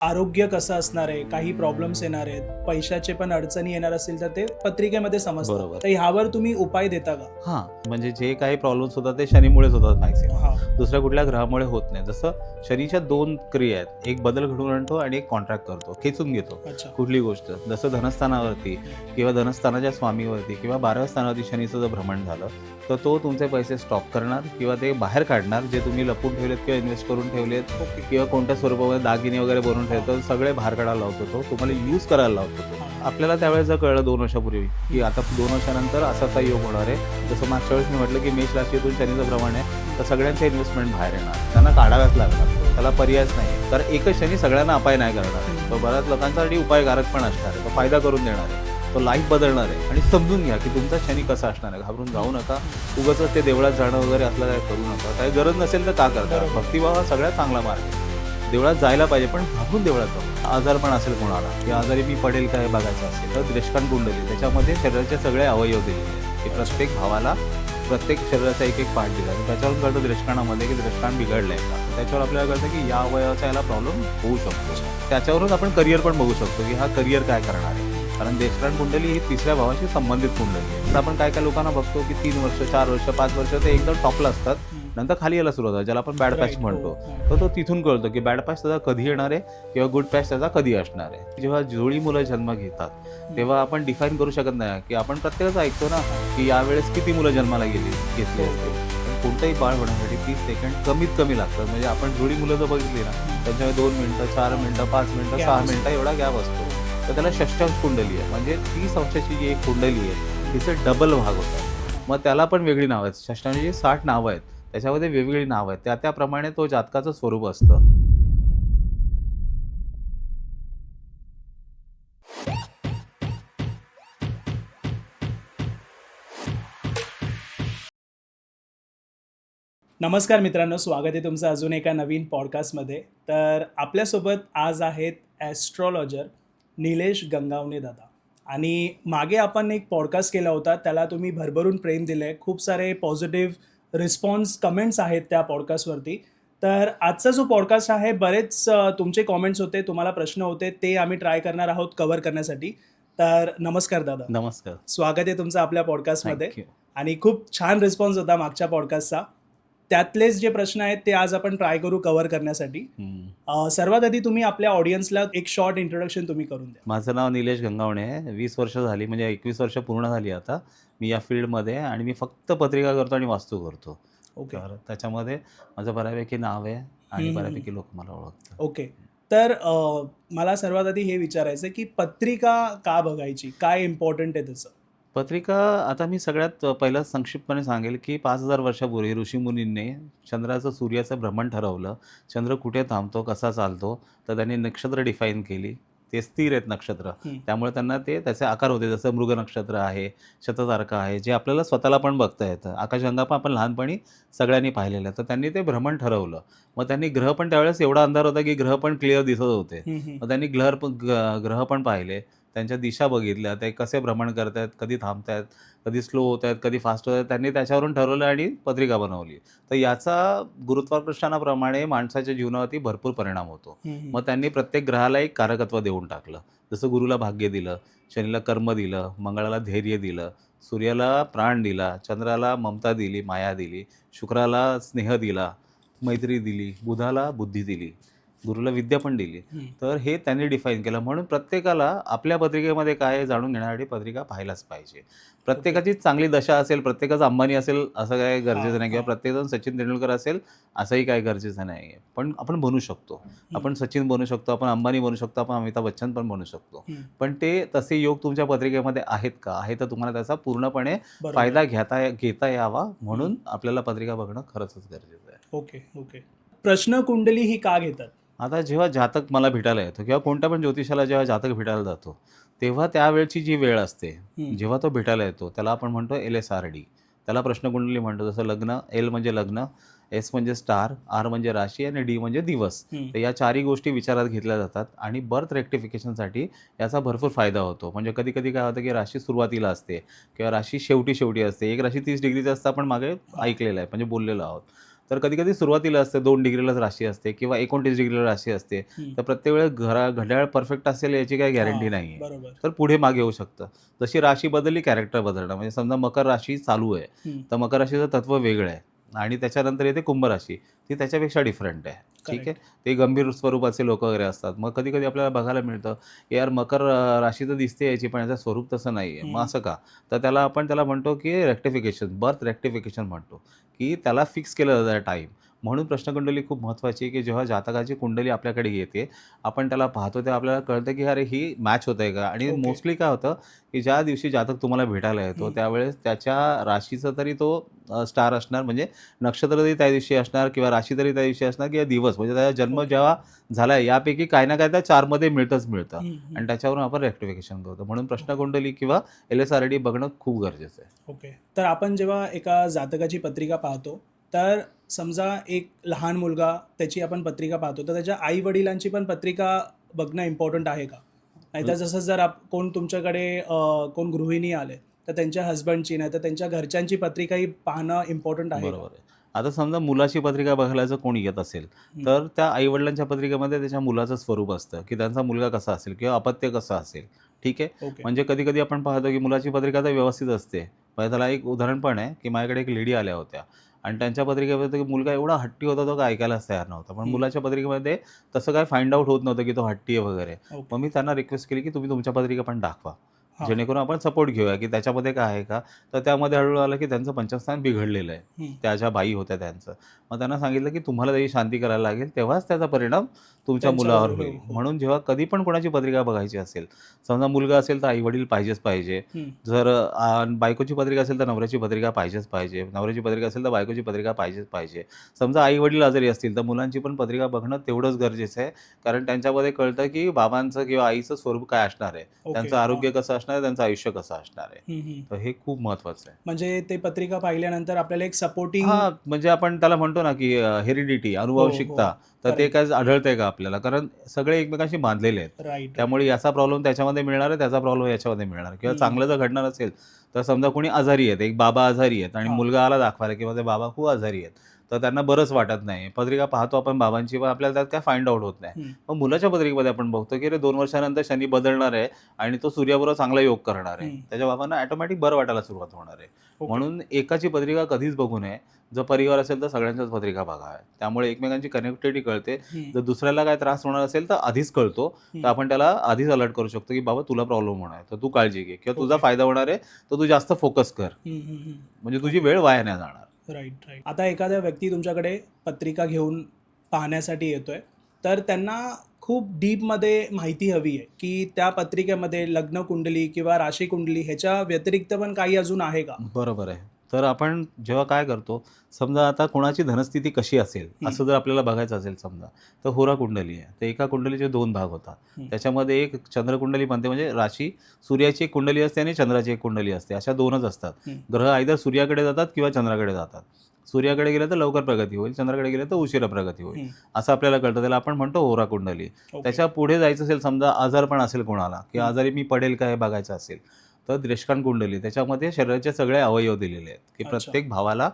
आरोग्य कसं असणार आहे, काही प्रॉब्लेम्स येणार आहेत, पैशाचे पण अडचणी येणार असतील तर ते पत्रिकेमध्ये समजतात. बरोबर. तर ह्यावर तुम्ही उपाय देता का? हां, म्हणजे जे काही प्रॉब्लेम्स होतात ते शनीमुळेच होतात मॅक्सिमम. हां. दुसऱ्या कुठल्या ग्रहामुळे होत नाही. जसं शनीच्या 2 क्रिया आहेत. एक बदल घडवून आणतो आणि एक कॉन्ट्रॅक्ट करतो, खेचून घेतो अच्छा. कुठली गोष्ट. जसं धनस्थानावरती किंवा धनस्थानाच्या स्वामीवरती किंवा 12व्या स्थानावरती शनीचं जर भ्रमण झालं, तर तो तुमचे पैसे स्टॉप करणार किंवा ते बाहेर काढणार, जे तुम्ही लपवून ठेवलेत किंवा इन्व्हेस्ट करून ठेवलेत ओके. किंवा कोणत्या स्वरूपामध्ये दागिने वगैरे बनवून ठेवतो, सगळे बाहेर काढायला लावतो तो. तुम्हाला यूज करायला लावतो तो. हां. आपल्याला त्यावेळेस जर कळलं 2 वर्षापूर्वी, की आता 2 वर्षानंतर असा योग होणार आहे. जसं मागच्या वेळेस मी म्हटलं, की मेष राशीतून शनीचं भ्रमण आहे, तर सगळ्यांचे इन्व्हेस्टमेंट बाहेर येणार. त्यांना काढाव्याच लागणार. त्याला पर्यायच नाही. कारण एकच शनी सगळ्यांना अपाय नाही करणार. तो बऱ्याच लोकांसाठी उपायकारक पण असणार आहे. तो फायदा करून देणार आहे. तो लाईफ बदलणार आहे. आणि समजून घ्या, की तुमचा शनी कसा असणार आहे. घाबरून जाऊ नका. उगाचच ते देवळात जाणं वगैरे असलं काही करू नका. काही गरज नसेल तर का करता? बरोबर. भक्तिभाव हा सगळ्यात चांगला मार्ग आहे. देवळात जायला पाहिजे, पण घाबरून देवळात जाऊ. आजार पण असेल कोणाला, की आजारी मी पडेल काय बघायचं असेल तर द्रेष्कान कुंडली त्याच्यामध्ये शरीराचे सगळे अवयव दिलेले आहेत, की प्रत्येक भावाला प्रत्येक शरीराचा एक एक पार्ट दिला. तर त्याच्यावरून कळतं द्रेष्कानामध्ये की द्रेष्कान बिघडलंय का. तर त्याच्यावर आपल्याला कळतं की या अवयवाचा याला प्रॉब्लेम होऊ शकतो. त्याच्यावरून आपण करिअर पण बघू शकतो, की हा करिअर काय करणार आहे. कारण द्रेष्कान कुंडली ही 3ऱ्या भावाशी संबंधित कुंडली आहे. तर आपण काय काय लोकांना बघतो की 3 वर्ष 4 वर्ष 5 वर्ष ते एकदम टॉपला असतात, नंतर खाली यायला सुरुवात होते, ज्याला आपण बॅड पॅच राईट. हो. म्हणतो. हां. तर तो तिथून कळतो की बॅड पॅच त्याचा कधी येणार आहे किंवा गुड पॅच त्याचा कधी असणार आहे. जेव्हा जुळी मुलं जन्म घेतात तेव्हा आपण डिफाईन करू शकत नाही, की आपण प्रत्येकाचं ऐकतो ना, की यावेळेस किती मुलं जन्माला घेतली असतील. पण कोणतंही बाळ होण्यासाठी 30 सेकंड कमीत कमी लागतात. म्हणजे आपण जुळी मुलं जर बघितली ना, त्यांच्यामध्ये 2 मिनिटं 4 मिनिटं 5 मिनिटं Gap 6 असतो. मिनिटं एवढा गॅप असतो. तर त्याला षष्ठांश कुंडली आहे. म्हणजे 30 अंशाची जी एक कुंडली आहे तिचे डबल भाग होतात. मग त्याला पण वेगळी नावं आहेत. षष्ठांशाची 60 नावं आहेत. त्याच्यामध्ये वेगवेगळी नावं आहेत. त्याप्रमाणे तो जातकाचं स्वरूप असतं. नमस्कार मित्रांनो, स्वागत आहे तुमचं अजून एका नवीन पॉडकास्टमध्ये. तर आपल्यासोबत आज आहेत ॲस्ट्रॉलॉजर निलेश गंगावणे दादा. आणि मागे आपण एक पॉडकास्ट केला होता, त्याला तुम्ही भरभरून प्रेम दिलं आहे. खूप सारे पॉझिटिव्ह रिस्पॉन्स, कमेंट्स आहेत त्या पॉडकास्टवरती. तर आजचा जो पॉडकास्ट आहे, बरेच तुमचे कॉमेंट्स होते, तुम्हाला प्रश्न होते, ते आम्ही ट्राय करणार आहोत कव्हर करण्यासाठी. तर नमस्कार दादा, नमस्कार. स्वागत आहे तुमचं आपल्या पॉडकास्टमध्ये. Thank you. आणि खूप छान रिस्पॉन्स होता मागच्या पॉडकास्टचा. त्यातलेच जे प्रश्न आहेत ते आज आपण ट्राय करू कव्हर करण्यासाठी. सर्वात आधी तुम्ही आपल्या ऑडियन्सला एक शॉर्ट इंट्रोडक्शन तुम्ही करून द्या. माझं नाव निलेश गंगावणे आहे. 20 वर्ष झाली, म्हणजे 21 वर्ष पूर्ण झाली आता. मी या फील्डमध्ये आहे आणि मी फक्त पत्रिका करतो आणि वास्तू करतो. ओके. तर त्याच्यामध्ये माझं बऱ्यापैकी नाव आहे आणि बऱ्यापैकी लोक मला ओळखतात. ओके. तर मला सर्वात आधी हे विचारायचं आहे, की पत्रिका का बघायची? काय इम्पॉर्टंट आहे त्याचं? पत्रिका आता मी सगळ्यात पहिलं संक्षिप्तपणे सांगेल, की 5,000 वर्षापूर्वी ऋषीमुनींनी चंद्राचं सूर्याचं भ्रमण ठरवलं. चंद्र कुठे थांबतो, कसा चालतो, तर त्यांनी नक्षत्र डिफाईन केली. ते स्थिर आहेत नक्षत्र. हं. त्यामुळे त्यांना त्याचे आकार होते. जसं मृग नक्षत्र आहे, शततारका आहे, जे आपल्याला स्वतःला पण बघता येतं. आकाशगंगा पण आपण लहानपणी सगळ्यांनी पाहिलेलं आहे. तर त्यांनी ते भ्रमण ठरवलं. मग त्यांनी ग्रह पण त्यावेळेस एवढा अंधार होता, की ग्रह पण क्लिअर दिसत होते. हं, हं. मग त्यांनी ग्रह पण पाहिले. त्यांच्या दिशा बघितल्या, ते कसे भ्रमण करतायत, कधी थांबतायत, कधी स्लो होत आहेत, कधी फास्ट होत आहेत. त्यांनी त्याच्यावरून ठरवलं आणि पत्रिका बनवली. तर याचा गुरुत्वाकर्षणाप्रमाणे माणसाच्या जीवनावरती भरपूर परिणाम होतो. हं, हं. मग त्यांनी प्रत्येक ग्रहाला एक कारकत्व देऊन टाकलं. जसं गुरुला भाग्य दिलं, शनीला कर्म दिलं, मंगळाला धैर्य दिलं, सूर्याला प्राण दिला, चंद्राला ममता दिली, माया दिली, शुक्राला स्नेह दिला, मैत्री दिली, बुधाला बुद्धी दिली, गुरुला विद्या पण दिली. हं. तर हे त्यांनी डिफाईन केलं. म्हणून प्रत्येकाला आपल्या पत्रिकेमध्ये काय आहे जाणून घेण्यासाठी पत्रिका पाहायलाच पाहिजे. प्रत्येकाची चांगली दशा असेल, प्रत्येकाचा अंबानी असेल असं काही गरजेचं नाही, किंवा प्रत्येकजण सचिन तेंडुलकर असेल असंही काही गरजेचं नाही आहे. पण आपण बनू शकतो. आपण सचिन बनू शकतो, आपण अंबानी बनू शकतो, आपण अमिताभ बच्चन पण बनू शकतो. हं. पण ते तसे योग तुमच्या पत्रिकेमध्ये आहेत का? आहे तर तुम्हाला त्याचा पूर्णपणे बरोबर. फायदा घेता यावा, म्हणून आपल्याला पत्रिका बघणं खरंच गरजेचं आहे. Okay, okay. प्रश्न कुंडली ही का घेतात? आता जेव्हा जातक मला भेटायला येतो किंवा कोणत्या पण ज्योतिषाला जेव्हा जातक भेटायला जातो, तेव्हा त्यावेळची जी वेळ असते, हं. जेव्हा तो भेटायला येतो, त्याला आपण म्हणतो LSRD. त्याला प्रश्नकुंडली म्हणतो. जसं लग्न, L म्हणजे लग्न, S म्हणजे स्टार, R म्हणजे राशी आणि D म्हणजे दिवस. हं. तर या चारही गोष्टी विचारात घेतल्या जातात आणि बर्थ रेक्टिफिकेशनसाठी याचा भरपूर फायदा होतो. म्हणजे कधी-कधी काय होतं, की राशी सुरुवातीला असते किंवा राशी शेवटी असते. एक राशी 30 डिग्रीची असते, आपण मागे ऐकलेलं आहे, म्हणजे बोललेलो आहोत. तर कधी कधी सुरुवातीला असते 2 डिग्रीलाच राशी असते किंवा 29 डिग्रीला राशी असते. हं. तर प्रत्येक वेळेस घड्याळ परफेक्ट असेल याची काही गॅरंटी हां, नाही आहे. बरोबर. तर पुढे मागे होऊ शकतं. जशी राशी बदलली कॅरेक्टर बदलणं. म्हणजे समजा मकर राशी चालू आहे, हं. तर मकर राशीचं तत्व वेगळं आहे आणि त्याच्यानंतर येते कुंभ राशी. ती त्याच्यापेक्षा डिफरंट आहे. ठीक आहे. करेक्ट. ते गंभीर स्वरूपाचे लोक वगैरे असतात. मग कधी कधी आपल्याला बघायला मिळतं की यार मकर राशी तर दिसते याची, पण याचं स्वरूप तसं नाही आहे. मग हं. असं का? तर त्याला म्हणतो की रेक्टिफिकेशन, बर्थ रेक्टिफिकेशन म्हणतो, की त्याला फिक्स केलं जातं टाईम. म्हणून प्रश्नकुंडली खूप महत्त्वाची आहे, की जेव्हा जातकाची कुंडली आपल्याकडे येते, आपण त्याला पाहतो तेव्हा आपल्याला कळतं की अरे ही मॅच होत आहे का? आणि ओके. मोस्टली काय होतं, की ज्या दिवशी जातक तुम्हाला भेटायला येतो हं. त्यावेळेस त्याच्या राशीचं तरी तो स्टार असणार, म्हणजे नक्षत्र तरी त्या दिवशी असणार किंवा राशी तरी त्या दिवशी असणार किंवा दिवस, म्हणजे त्याचा जन्म ओके. जेव्हा झाला आहे यापैकी काही ना काही त्या 4मध्ये मिळतं हं, हं. आणि त्याच्यावरून आपण रेक्टिफिकेशन करतो. म्हणून प्रश्नकुंडली किंवा LSRD बघणं खूप गरजेचं आहे. ओके. तर आपण जेव्हा एका जातकाची पत्रिका पाहतो, तर समजा एक लहान मुलगा त्याची आपण पत्रिका पाहतो, तर त्याच्या आई-वडिलांची पण पत्रिका बघणं इम्पॉर्टंट आहे का? नाहीतर जसं जर कोण तुमच्याकडे कोण गृहिणी आले, तर त्यांच्या हसबंडची नाहीतर त्यांच्या घरच्यांची पत्रिकाही पाहणं इम्पॉर्टंट आहे का? बरोबर आहे. आता समजा मुलाची पत्रिका बघायला जर कोणी येत असेल, हं. तर त्या आई-वडिलांच्या पत्रिकेमध्ये त्याच्या मुलाचं स्वरूप असतं, की त्यांचा मुलगा कसा असेल किंवा अपत्य कसं असेल. ठीक आहे. ओके. म्हणजे कधी-कधी आपण पाहतो, की मुलाची पत्रिका तर व्यवस्थित असते. म्हणजे त्याला एक उदाहरण पण आहे, की माझ्याकडे एक लेडी आल्या होत्या आणि त्यांच्या पत्रिकेमध्ये मुलगा एवढा हट्टी होता, तो काय ऐकायलाच तयार नव्हता. पण हं. मुलाच्या पत्रिकेमध्ये तसं काय फाइंड आउट होत नव्हतं, की तो हट्टी आहे वगैरे. ओके. मग मी त्यांना रिक्वेस्ट केली, की तुम्ही तुमच्या पत्रिका पण दाखवा. हां. जेणेकरून आपण सपोर्ट घेऊया, की त्याच्यामध्ये काय आहे का? तर त्यामध्ये हळू आलं, की त्यांचं पंचमस्थान बिघडलेलं आहे. हं. त्या ज्या बाई होत्या त्यांचं. मग त्यांना सांगितलं, की तुम्हाला त्याची शांती करायला लागेल, तेव्हाच त्याचा परिणाम तुमच्या त्यांच्यावर मुलावर हो, होईल. हो. म्हणून जेव्हा कधी पण कोणाची पत्रिका बघायची असेल, समजा मुलगा असेल तर आई-वडील पाहिजेच पाहिजे. हं. जर बायकोची पत्रिका असेल तर नवऱ्याची पत्रिका पाहिजेच पाहिजे. नवऱ्याची पत्रिका असेल तर बायकोची पत्रिका पाहिजेच पाहिजे. समजा आई-वडील आजारी असतील तर मुलांची पण पत्रिका बघणं तेवढंच गरजेचं आहे. कारण त्यांच्यामध्ये कळतं, की बाबांचं किंवा आईचं स्वरूप काय असणार आहे. ओके. त्यांचं हां. आरोग्य कसं असणार आहे, त्यांचं आयुष्य कसं असणार आहे. हं, हं. तर हे खूप महत्त्वाचं आहे. म्हणजे ते पत्रिका पाहिल्यानंतर आपल्याला एक सपोर्टिंग हां, म्हणजे आपण त्याला म्हणतो ना, की हेरिडिटी, हो, हो. अनुवांशिकता, तर ते करेक्ट. काय आढळतंय का आपल्याला? कारण सगळे एकमेकांशी बांधलेले आहेत. Right, right. त्यामुळे याचा प्रॉब्लेम त्याच्यामध्ये मिळणार आहे, त्याचा प्रॉब्लेम याच्यामध्ये मिळणार आहे किंवा हं. चांगलं जर घडणार असेल, तर समजा कोणी आजारी आहेत, एक बाबा आजारी आहेत आणि हां. मुलगा आला दाखवायला किंवा ते बाबा खूप आजारी आहेत, तर त्यांना बरंच वाटत नाही. पत्रिका पाहतो आपण बाबांची, पण आपल्याला त्यात काय फाइंड आउट होत नाही. हं. मग मुलाच्या पत्रिकेमध्ये आपण बघतो, की अरे 2 वर्षानंतर शनी बदलणार आहे आणि तो सूर्याबरोबर चांगला योग करणार आहे. हं. त्याच्या बाबांना ऑटोमॅटिक बरं वाटायला सुरुवात होणार आहे. ओके. म्हणून एकाची पत्रिका कधीच बघू नये. जर परिवार असेल तर सगळ्यांच्याच पत्रिका बघाव्या. त्यामुळे एकमेकांची कनेक्टिव्हिटी कळते. हं. जर दुसऱ्याला काय त्रास होणार असेल तर आधीच कळतो. हं. तर आपण त्याला आधीच अलर्ट करू शकतो, की बाबा तुला प्रॉब्लेम होणार आहे. तर तू काळजी घे किंवा तुझा ओके. फायदा होणार आहे, तर तू जास्त फोकस कर. हं, हं, हं. म्हणजे तुझी वेळ वाया नाही जाणार. Right, right. आता एखादा व्यक्ती तुमच्याकडे पत्रिका घेऊन पाहण्यासाठी येतोय, तर त्यांना खूप डीपमध्ये माहिती हवी आहे, की त्या पत्रिकेमध्ये लग्न कुंडली किंवा राशी कुंडली ह्याच्या व्यतिरिक्त पण काही अजून आहे का? बरोबर आहे. तर आपण जेव्हा काय करतो, समजा आता कोणाची धनस्थिती कशी असेल, हं. असं जर आपल्याला बघायचं असेल समजा, तर होरा कुंडली आहे. तर एका कुंडलीचे 2 भाग होतात. हं. त्याच्यामध्ये एक चंद्रकुंडली बनते, म्हणजे राशी सूर्याची एक कुंडली असते आणि चंद्राची एक कुंडली असते. अशा 2च असतात. हं. ग्रह आयदर सूर्याकडे जातात किंवा चंद्राकडे जातात. सूर्याकडे गेलं तर लवकर प्रगती होईल, चंद्राकडे गेलं तर उशिरा प्रगती होईल. हं. असं आपल्याला कळतं. त्याला आपण म्हणतो होरा कुंडली. ओके. त्याच्या पुढे जायचं असेल, समजा आजारपण असेल कोणाला, की हं. आजारी मी पडेल का हे बघायचं असेल, तर द्रेष्कान कुंडली, त्याच्यामध्ये शरीराचे सगळे अवयव दिलेले आहेत, की अच्छा. प्रत्येक भावाला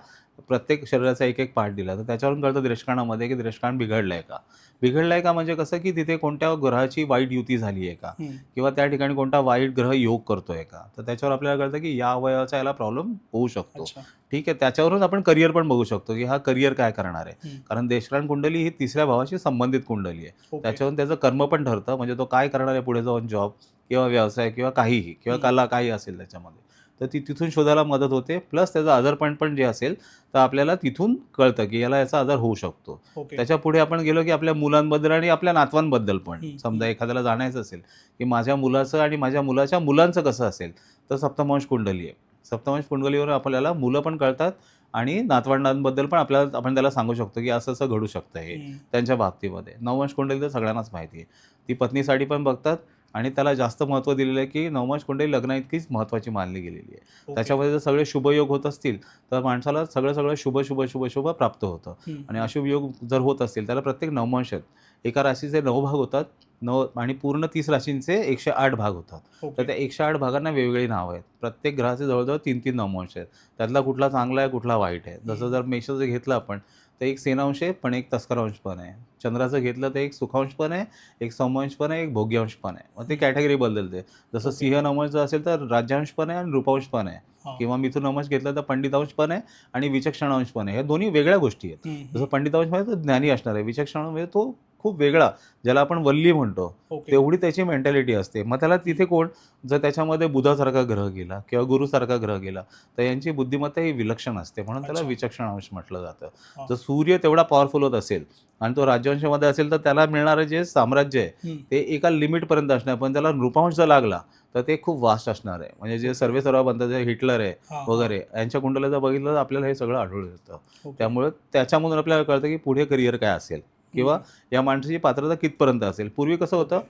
प्रत्येक शरीराचा एक पार्ट दिला. तर त्याच्यावरून कळतं द्रेष्काणामध्ये, की द्रेष्काण बिघडलंय का? बिघडलंय का म्हणजे कसं, की तिथे कोणत्या ग्रहाची वाईट युती झाली आहे का? हं. किंवा त्या ठिकाणी कोणता वाईट ग्रह योग करतोय का? तर त्याच्यावर आपल्याला कळतं, की या अवयवाचा याला प्रॉब्लेम होऊ शकतो. अच्छा. ठीक आहे. त्याच्यावरून आपण करिअर पण बघू शकतो, की हा करिअर काय करणार आहे. हं. कारण द्रेष्काण कुंडली ही 3ऱ्या भावाशी संबंधित कुंडली आहे. ओके. त्याच्यावरून त्याचं कर्म पण ठरतं, म्हणजे तो काय करणार आहे पुढे जाऊन, जॉब किंवा व्यवसाय किंवा काहीही किंवा हं. कला काही असेल त्याच्यामध्ये. तर ती तिथून शोधायला मदत होते. प्लस त्याचं आजारपण पण जे असेल, तर आपल्याला तिथून कळतं, की याला याचा आजार होऊ शकतो. ओके. त्याच्यापुढे आपण गेलो, की आपल्या मुलांबद्दल आणि आपल्या नातवांबद्दल पण. हं. समजा एखाद्याला जाणायचं असेल, की माझ्या मुलाचं आणि माझ्या मुलाच्या मुलांचं कसं असेल, तर सप्तमांश कुंडली आहे. सप्तमांश कुंडलीवर आपल्याला मुलं पण कळतात आणि नातवंडांबद्दल पण आपण त्याला सांगू शकतो, की असं-असं घडू शकतं हे हं. त्यांच्या बाबतीमध्ये. नवमांश कुंडली तर सगळ्यांनाच माहिती आहे. ती पत्नीसाठी पण बघतात आणि त्याला जास्त महत्त्व दिलेलं आहे, की नवमांश कुंडली लग्नाइतकीच महत्त्वाची मानली गेलेली आहे. ओके. त्याच्यामध्ये जर सगळे शुभयोग होत असतील, तर माणसाला सगळं शुभ प्राप्त होतं. हं. आणि अशुभ योग जर होत असतील, त्याला प्रत्येक नवमांश आहेत. एका राशीचे 9 भाग होतात. 9 आणि पूर्ण 30 राशींचे 108 भाग होतात. तर ओके. त्या 108 भागांना वेगवेगळी नावं आहेत. प्रत्येक ग्रहाचे जवळ-जवळ 3-3 नवमांश आहेत. त्यातला कुठला चांगला आहे, कुठला वाईट आहे. जसं हं. जर मेषाचं घेतलं आपण, तर एक सेनांश आहे पण एक तस्करांश पण आहे. चंद्राचं घेतलं तर एक सुखांश पण आहे, एक समवंश पण आहे, एक भोग्यांश पण आहे. मग ते कॅटेगरी बदलते. जसं ओके. सिंह नमस जर असेल तर राज्यांश पण आहे आणि रूपांश पण आहे. हां. किंवा मिथुन नमस घेतलं तर पंडितांश पण आहे आणि विचक्षणांश पण आहे. ह्या दोन्ही वेगळ्या गोष्टी आहेत. हं, जसं हं. पंडितांश मध्ये तो ज्ञानी असणार आहे, विचक्षणामध्ये तो खूप वेगळा, ज्याला आपण वल्ली म्हणतो, ओके. तेवढी त्याची मेंटॅलिटी असते. मग त्याला तिथे कोण, जर त्याच्यामध्ये बुधासारखा ग्रह गेला किंवा गुरुसारखा ग्रह गेला तर यांची बुद्धिमत्ता ही विलक्षण असते, म्हणून त्याला अच्छा. विचक्षणांश म्हटलं जातं. हां. जर सूर्य तेवढा पॉवरफुल होत असेल आणि तो राज्यवंशामध्ये असेल तर त्याला मिळणारं जे साम्राज्य आहे हं. ते एका लिमिटपर्यंत असणार, पण त्याला नृपांश जर लागला तर ते खूप वास्ट असणार आहे. म्हणजे जे ओके. सर्वेसर्वा बनतात, जे हिटलर आहे हां, हां. वगैरे, यांच्या कुंडलीत जर बघितलं तर आपल्याला हे सगळं आढळून येतं. ओके. त्यामुळे त्याच्यामधून आपल्याला कळतं की पुढे करिअर काय असेल किंवा या माणसाची पात्रता कितपर्यंत असेल. पूर्वी कसं होतं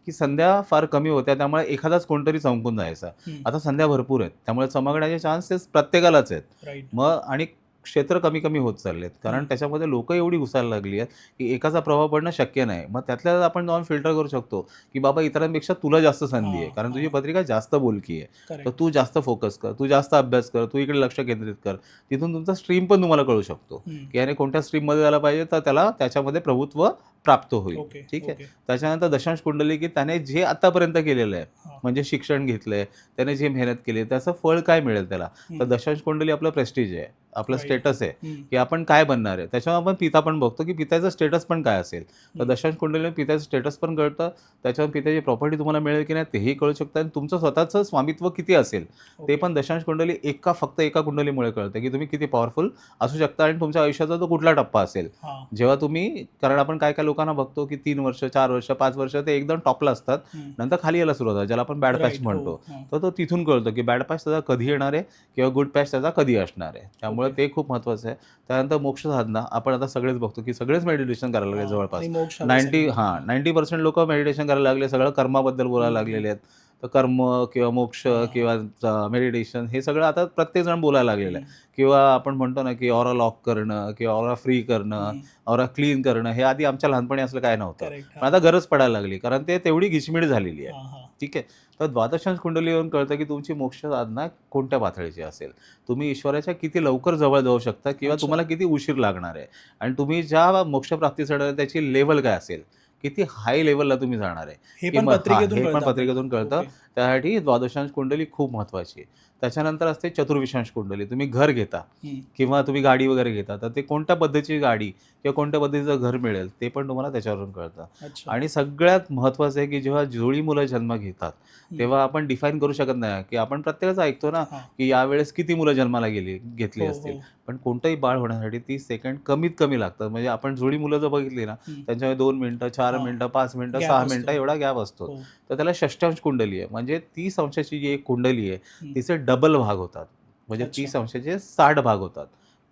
की संध्या फार कमी होत्या, त्यामुळे एखादाच कोणतरी चमकून जायचा. हं. आता संध्या भरपूर आहेत, त्यामुळे चमकण्याचे चान्सेस प्रत्येकालाच आहेत. राईट. मग आणि क्षेत्र कमी कमी होत चाललेत, कारण हं. त्याच्यामध्ये लोक एवडी घुसायला लागली आहेत की एकाचा प्रभाव पडणं शक्य नाही. मग त्यातल्या त्यात आपण जाऊन फिल्टर करू शकतो की बाबा इतरांपेक्षा तुला जास्त संधी आहे, हां, कारण तुझी हां. पत्रिका जास्त बोलकी आहे. तर करेक्ट. तू जास्त फोकस कर, तू जास्त अभ्यास कर, तू इकडे लक्ष केंद्रित कर. तिथून तुमचा स्ट्रीम पण तुम्हाला कळू शकतो हं. की याने कोणत्या स्ट्रीममध्ये जायला पाहिजे, तर त्याला त्याच्यामध्ये प्रभुत्व प्राप्त होईल. ओके. ठीक आहे. ओके. त्याच्यानंतर दशांश कुंडली, की त्याने जे आतापर्यंत केलेलं आहे, हां. म्हणजे शिक्षण घेतलंय, त्याने जे मेहनत केली त्याचं फळ काय मिळेल त्याला. तर हं. दशांश कुंडली आपलं प्रेस्टिज आहे, आपलं राईट. स्टेटस आहे हं. की आपण काय बनणार आहे. त्याच्यावर आपण पिता पण बघतो की पित्याचं स्टेटस पण काय असेल. तर हं. दशांश कुंडलीने पित्याचं स्टेटस पण कळतं, त्याच्यावर पित्याची प्रॉपर्टी तुम्हाला मिळेल की नाही तेही कळू शकतं आणि तुमचं स्वतःचं स्वामित्व किती असेल ते ओके. पण दशांश कुंडली फक्त एका कुंडलीमुळे कळतं की तुम्ही किती पॉवरफुल असू शकता आणि तुमच्या आयुष्याचा तो कुठला टप्पा असेल. हां. जेव्हा तुम्ही, कारण आपण काय काय लोकांना बघतो की 3 वर्ष, 4 वर्ष, 5 वर्ष ते एकदम टॉपला असतात, हं. नंतर खाली यायला सुरुवात होते, ज्याला आपण बॅड पॅच राईट. हो. म्हणतो. हां. तर तो तिथून कळतो की बॅड पॅच त्याचा कधी येणार आहे किंवा गुड पॅच त्याचा कधी असणार आहे. त्यामुळे ओके. ते खूप महत्त्वाचं आहे. त्यानंतर मोक्ष साधना, आपण आता सगळेच बघतो की सगळेच मेडिटेशन करायला लागले हां. जवळपास. आणि मोक्ष हवे 90 सगळ्यांना. हां, हां. 90% लोकं मेडिटेशन करायला लागले, सगळं कर्माबद्दल बोलायला हं, हं. लागलेले आहेत. तर कर्म किंवा मोक्ष हां, किंवा मेडिटेशन हे सगळं आता प्रत्येकजण बोलायला लागलेलं हं. आहे. किंवा आपण म्हणतो ना की ऑरा लॉक करणं किंवा ऑरा फ्री करणं, हं. ऑरा क्लीन करणं, हे आधी आमच्या लहानपणी असलं काय नव्हतं. करेक्ट. पण आता गरज पडायला लागली, कारण ते तेवढी घिचमिड झालेली आहे. हां, हां. ठीक आहे. तर द्वादशांश कुंडलीवरून कळतं की तुमची मोक्ष साधना कोणत्या पातळीची असेल. तुम्ही ईश्वराच्या किती लवकर जवळ जाऊ शकता किंवा अच्छा. तुम्हाला किती उशीर लागणार आहे आणि तुम्ही ज्या मोक्षप्राप्तीसाठी त्याची लेव्हल काय असेल, किती हाय लेव्हलला तुम्ही जाणार आहे. हे की पण मग पत्रिकेतून हे पण कळतं पत्रिकेतून आपल्याला. कळतं. ओके. त्यासाठी द्वादशांश कुंडली खूप महत्त्वाची आहे. त्याच्यानंतर असते चतुर्विशांश कुंडली. तुम्ही घर घेता हं. किंवा तुम्ही गाडी वगैरे घेता, तर ते कोणत्या पद्धतीची गाडी किंवा कोणत्या पद्धतीचं घर मिळेल ते पण तुम्हाला त्याच्यावरून कळतं. अच्छा. आणि सगळ्यात महत्त्वाचं आहे की जेव्हा जुळी मुलं जन्म घेतात, हं. तेव्हा आपण डिफाईन करू शकत नाही की आपण प्रत्येकाचं ऐकतो ना हां. की यावेळेस किती मुलं जन्माला घेतली हो, असतील. हो. पण कोणतंही बाळ होण्यासाठी 30 सेकंड कमीत कमी लागतात. म्हणजे आपण जुळी मुलं जर बघितली ना, हं. त्यांच्यामध्ये 2 मिनिटं, 4 हां. मिनिटं, 5 मिनिटं, गॅप 6 असतो. मिनिटं एवढा गॅप असतो. हो. तर त्याला षष्ठांश कुंडली आहे. म्हणजे 30 अंशाची जी एक कुंडली आहे, हं. तिचे डबल भाग होतात. म्हणजे अच्छा. 30 अंशाचे 60 भाग होतात.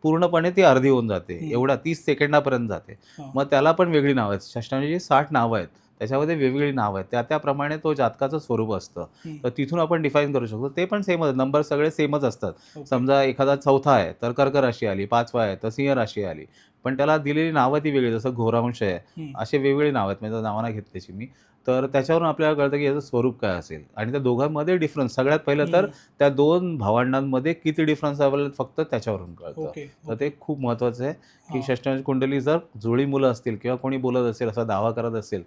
पूर्णपणे ती अर्धी होऊन जाते. हं. एवढा 30 सेकंदापर्यंत जाते. हां. मग त्याला पण वेगळी नावं आहेत. षष्ठांशाची 60 नावं आहेत. त्याच्यामध्ये वेगवेगळी नावं आहेत. त्याप्रमाणे तो जातकाचं स्वरूप असतं. हं. तर तिथून आपण डिफाईन करू शकतो. ते पण सेमच, नंबर सगळे सेमच असतात. ओके. समजा एखादा 4था आहे तर कर्क राशी आली, 5वा आहे तर सिंह राशी आली. पण त्याला दिलेली नावं ती वेगळी, जसं घोरांश आहे, हं. असे वेगवेगळी नावं आहेत. म्हणजे नावं नाही घेत त्याची मी. तर त्याच्यावरून आपल्याला कळतं की याचं स्वरूप काय असेल आणि त्या दोघांमध्ये डिफरन्स, सगळ्यात पहिलं तर हं. त्या 2 भावंडांमध्ये किती डिफरन्स असेल फक्त त्याच्यावरून कळतं. ओके. तर ते खूप महत्त्वाचं आहे की हां. षष्ठांश कुंडली जर जुळी मुलं असतील किंवा कोणी बोलत असेल, असा दावा करत असेल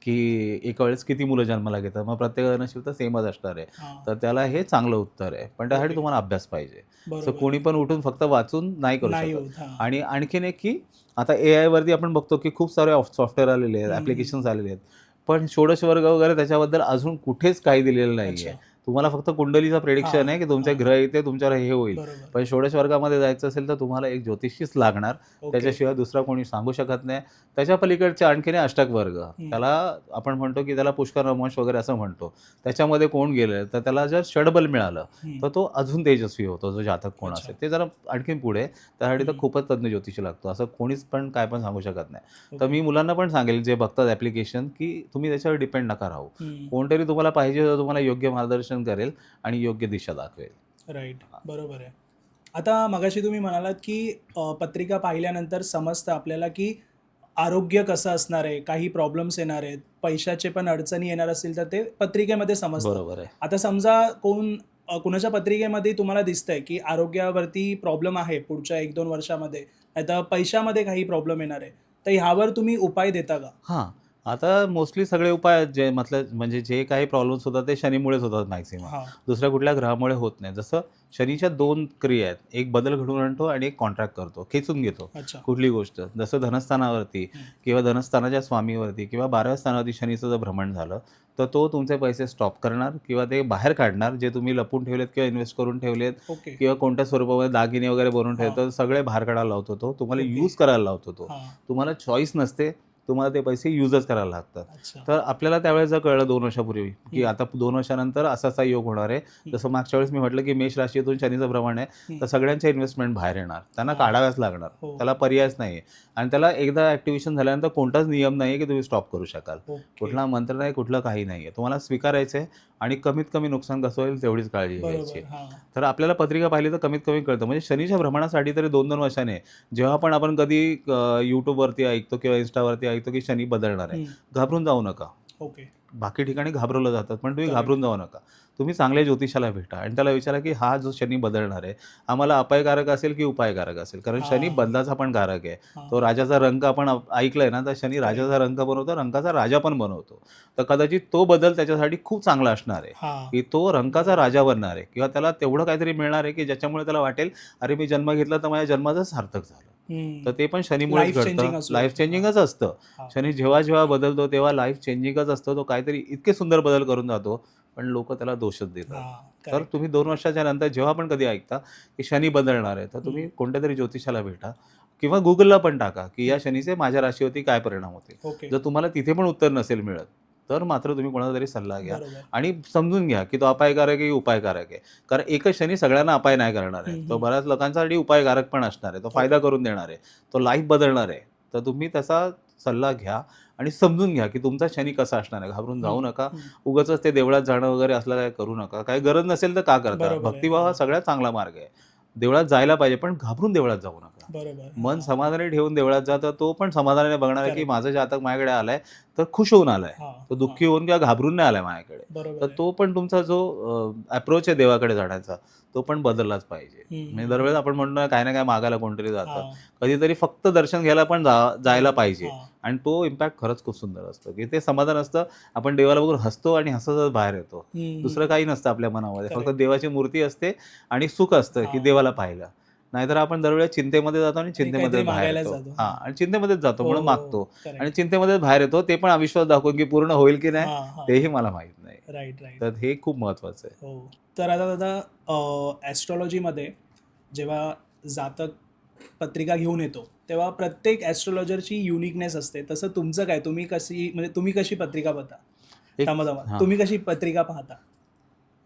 की एका वेळेस किती मुलं जन्माला घेतात, मग प्रत्येकाला नशीब तर सेमच असणार आहे. हां. तर त्याला हे चांगलं उत्तर आहे. पण त्यासाठी ओके. तुम्हाला अभ्यास पाहिजे. सो बरोबर कोणी आहे. पण उठून फक्त वाचून नाही करू नाही शकत. होत. हां. आणि आणखीन एक की आता एआयवरती आपण बघतो की खूप सारे सॉफ्टवेअर आलेले आहेत, हं, हं. ॲप्लिकेशन्स आलेले आहेत. पण षोडश वर्ग वगैरे त्याच्याबद्दल अजून कुठेच काही दिलेलं नाही अच्छा. आहे. तुम्हाला फक्त कुंडलीचं प्रेडिक्शन हां, आहे की तुमचे हां. ग्रह इथे तुमच्यावर हे होईल. बरोबर. पण षोडश वर्गामध्ये जायचं असेल तर तुम्हाला एक ज्योतिषीच लागणार. ओके. त्याच्याशिवाय दुसरा कोणी सांगू शकत नाही. त्याच्या पलीकडचे आणखीन आहे अष्टक वर्ग. हं. त्याला आपण म्हणतो की त्याला पुष्कर नमश वगैरे असं म्हणतो. त्याच्यामध्ये कोण गेलं तर त्याला जर षडबल मिळालं हं. तर तो अजून तेजस्वी होतो, जो जातक कोण अच्छा. असेल. ते जरा आणखीन पुढे आहे. त्यासाठी तर हं. खूपच तज्ञ ज्योतिषी लागतो. असं कोणीच पण काय पण सांगू शकत नाही. तर ओके. मी मुलांना पण सांगेल जे बघतात ॲप्लिकेशन, की तुम्ही त्याच्यावर डिपेंड नका राहू. हं. कोणतरी तुम्हाला पाहिजे तर तुम्हाला योग्य मार्गदर्शन करेल आणि योग्य दिशा दाखवेल. राईट. बरोबर आहे. आता मगाशी तुम्ही म्हणालात की पत्रिका पाहिल्यानंतर समजतं आपल्याला की आरोग्य कसं असणार आहे, काही प्रॉब्लेम्स येणार आहेत, पैशाचे पण अडचणी येणार असतील तर ते पत्रिकेमध्ये समजतं. बरोबर आहे. आता समजा कुणाच्या पत्रिकेमध्ये तुम्हाला दिसतंय की आरोग्यावरती प्रॉब्लेम आहे पुढच्या 1-2 वर्षामध्ये, आता पैशामध्ये काही प्रॉब्लेम येणार आहे, तर ह्यावर तुम्ही उपाय देता का? हां. आता मोस्टली सगळे उपाय जे म्हणजे जे काही प्रॉब्लेम्स होतात ते शनीमुळेच होतात मॅक्सिमम. हां. दुसऱ्या कुठल्या ग्रहामुळे होत नाही. जसं शनीच्या 2 क्रिया आहेत. एक बदल घडवून आणतो आणि एक कॉन्ट्रॅक्ट करतो. खेचून घेतो अच्छा. कुठली गोष्ट. जसं धनस्थानावरती हं. किंवा धनस्थानाच्या स्वामीवरती किंवा 12व्या स्थानावरती शनीचं जर भ्रमण झालं, तर तो तुमचे पैसे स्टॉप करणार किंवा ते बाहेर काढणार, जे तुम्ही लपवून ठेवलेत किंवा इन्व्हेस्ट करून ठेवलेत ओके. किंवा कोणत्या स्वरूपामध्ये दागिने वगैरे बनवून हां. ठेवतो, सगळे बाहेर काढायला लावतो तो. तुम्हाला ओके. यूज करायला लावतो तो. हां. तुम्हाला चॉईस नसते. तुम्हाला ते पैसे यूजच करायला लागतात. अच्छा. तर आपल्याला त्यावेळेस जर कळलं 2 वर्षापूर्वी, की हं. आता 2 वर्षानंतर असा-असा योग होणार आहे. हं. जसं मागच्या वेळेस मी म्हटलं, की मेष राशीतून शनीचं भ्रमण आहे, हं. तर सगळ्यांच्या इन्व्हेस्टमेंट बाहेर येणार. त्यांना हां. काढाव्याच लागणार. हो. त्याला पर्यायच नाही आहे. आणि त्याला एकदा ॲक्टिव्हेशन झाल्यानंतर कोणताच नियम नाही आहे, की तुम्ही स्टॉप करू शकाल. ओके. कुठला मंत्र नाही, कुठलं काही नाही आहे. तुम्हाला स्वीकारायचं आहे आणि कमीत कमी नुकसान कसं होईल तेवढीच काळजी घ्यायची बरोबर. आहे. हां. तर आपल्याला पत्रिका पाहिली तर कमीत कमी कळतं. म्हणजे शनीच्या भ्रमणासाठी तरी 2-2 वर्षाने जेव्हा पण आपण कधी YouTubeवरती ऐकतो किंवा Instaवरती ऐकतो, की शनी बदलणार आहे. हं. घाबरून जाऊ नका. ओके. बाकी ठिकाणी घाबरवलं जातात, पण तुम्ही Correct. घाबरून जाऊ नका. तुम्ही चांगल्या ज्योतिषाला भेटा आणि त्याला विचारा, की हा जो शनी बदलणार आहे, हा मला अपायकारक असेल की उपायकारक असेल? कारण शनी हां. बदलाचा पण कारक आहे. हां. तो राजाचा रंग आपण ऐकलंय ना, तर शनी राजाचा रंग बनवतो, रंगाचा राजा पण बनवतो. तर कदाचित तो बदल त्याच्यासाठी खूप चांगला असणार आहे, हां. की तो रंगाचा राजा बनणार आहे किंवा त्याला तेवढं काहीतरी मिळणार आहे, की ज्याच्यामुळे त्याला वाटेल, अरे मी जन्म घेतला तर माझ्या जन्माचं सार्थक झालं. हं. तर ते पण शनीमुळेच लाईफ चेंजिंग घडतं. असू लाईफ शकतं. चेंजिंगच असतं. हां. शनी जेव्हा बदलतो तेव्हा लाईफ चेंजिंगच असतं. तो काहीतरी इतके सुंदर बदल करून जातो, पण लोकं त्याला दोषच देतात. हां. तर करेक्ट. तुम्ही 2 वर्षाच्या नंतर जेव्हा पण कधी ऐकता, की शनी बदलणार आहे, तर तुम्ही हं. कोणत्यातरी ज्योतिषाला भेटा किंवा Googleला पण टाका, की या शनीचे माझ्या राशीवरती काय परिणाम होतील. ओके. जर तुम्हाला तिथे पण उत्तर नसेल मिळत, तर मात्र तुम्ही कोणाचा तरी सल्ला घ्या बरोबर. आणि समजून घ्या, की तो अपायकारक आहे की उपायकारक आहे. कारण एकच शनी सगळ्यांना अपाय नाही करणार आहे. हं, तो हं. बऱ्याच लोकांसाठी उपायकारक पण असणार आहे. तो फायदा ओके. करून देणार आहे. तो लाईफ बदलणार आहे. तर तुम्ही त्याचा सल्ला घ्या आणि समजून घ्या, की तुमचा शनी कसा असणार आहे. घाबरून जाऊ हं. नका. हं. उगाचच ते देवळात जाणं वगैरे असलं काही करू नका. काही गरज नसेल तर का करता? बरोबर आहे. भक्तिभाव हा हां. सगळ्यात चांगला मार्ग आहे. देवळात जायला पाहिजे, पण घाबरून देवळात जाऊ नका. बरोबर. मन हां. समाधानी ठेवून देवळात जा, तर तो पण समाधानाने बघणार आहे, की करेक्ट. माझं जातक माझ्याकडे आलाय, तर खुश होऊन आलाय. हां. तो हां. दुःखी होऊन किंवा घाबरून नाही आलाय माझ्याकडे. बरोबर तर आहे. तो पण तुमचा जो अप्रोच आहे देवाकडे जाण्याचा, तो पण बदललाच पाहिजे. हं, म्हणजे हं. दरवेळेस आपण म्हणतो ना, काही ना काही मागायला कोणतरी जातं. हां. कधीतरी फक्त दर्शन घ्यायला पण जायला बरोबर. पाहिजे. हां. आणि तो इम्पॅक्ट खरंच खूप सुंदर असतो, की ते समाधान असतं. आपण देवाला बघून हसतो आणि हसतच बाहेर येतो. हं, दुसरं हं. काही नसतं आपल्या मनामध्ये. फक्त करेक्ट. देवाची मूर्ती असते आणि सुख असतं, की हां. देवाला पाहिलं. नाहीतर आपण दरवेळेस चिंतेमध्ये जातो आणि आणि काहीतरी चिंतेमध्येच बाहेर मागायलाच येतो. जातो. हां, हां. आणि चिंतेमध्येच जातो हो, म्हणून हो, हो. मागतो आणि करेक्ट. चिंतेमध्येच बाहेर येतो. ते पण अविश्वास दाखवून, की पूर्ण होईल की नाही हां, हां. तेही मला माहीत नाही. Right, right. तर हे खूप महत्त्वाचं आहे. हो. तर आता दादा ॲस्ट्रॉलॉजीमध्ये जेव्हा जातक पत्रिका घेऊन येतो, तेव्हा प्रत्येक ॲस्ट्रोलॉजरची युनिकनेस असते. तसं तुमचं काय? तुम्ही कशी पत्रिका पाहता? एक थांबा. हां. तुम्ही कशी पत्रिका पाहता?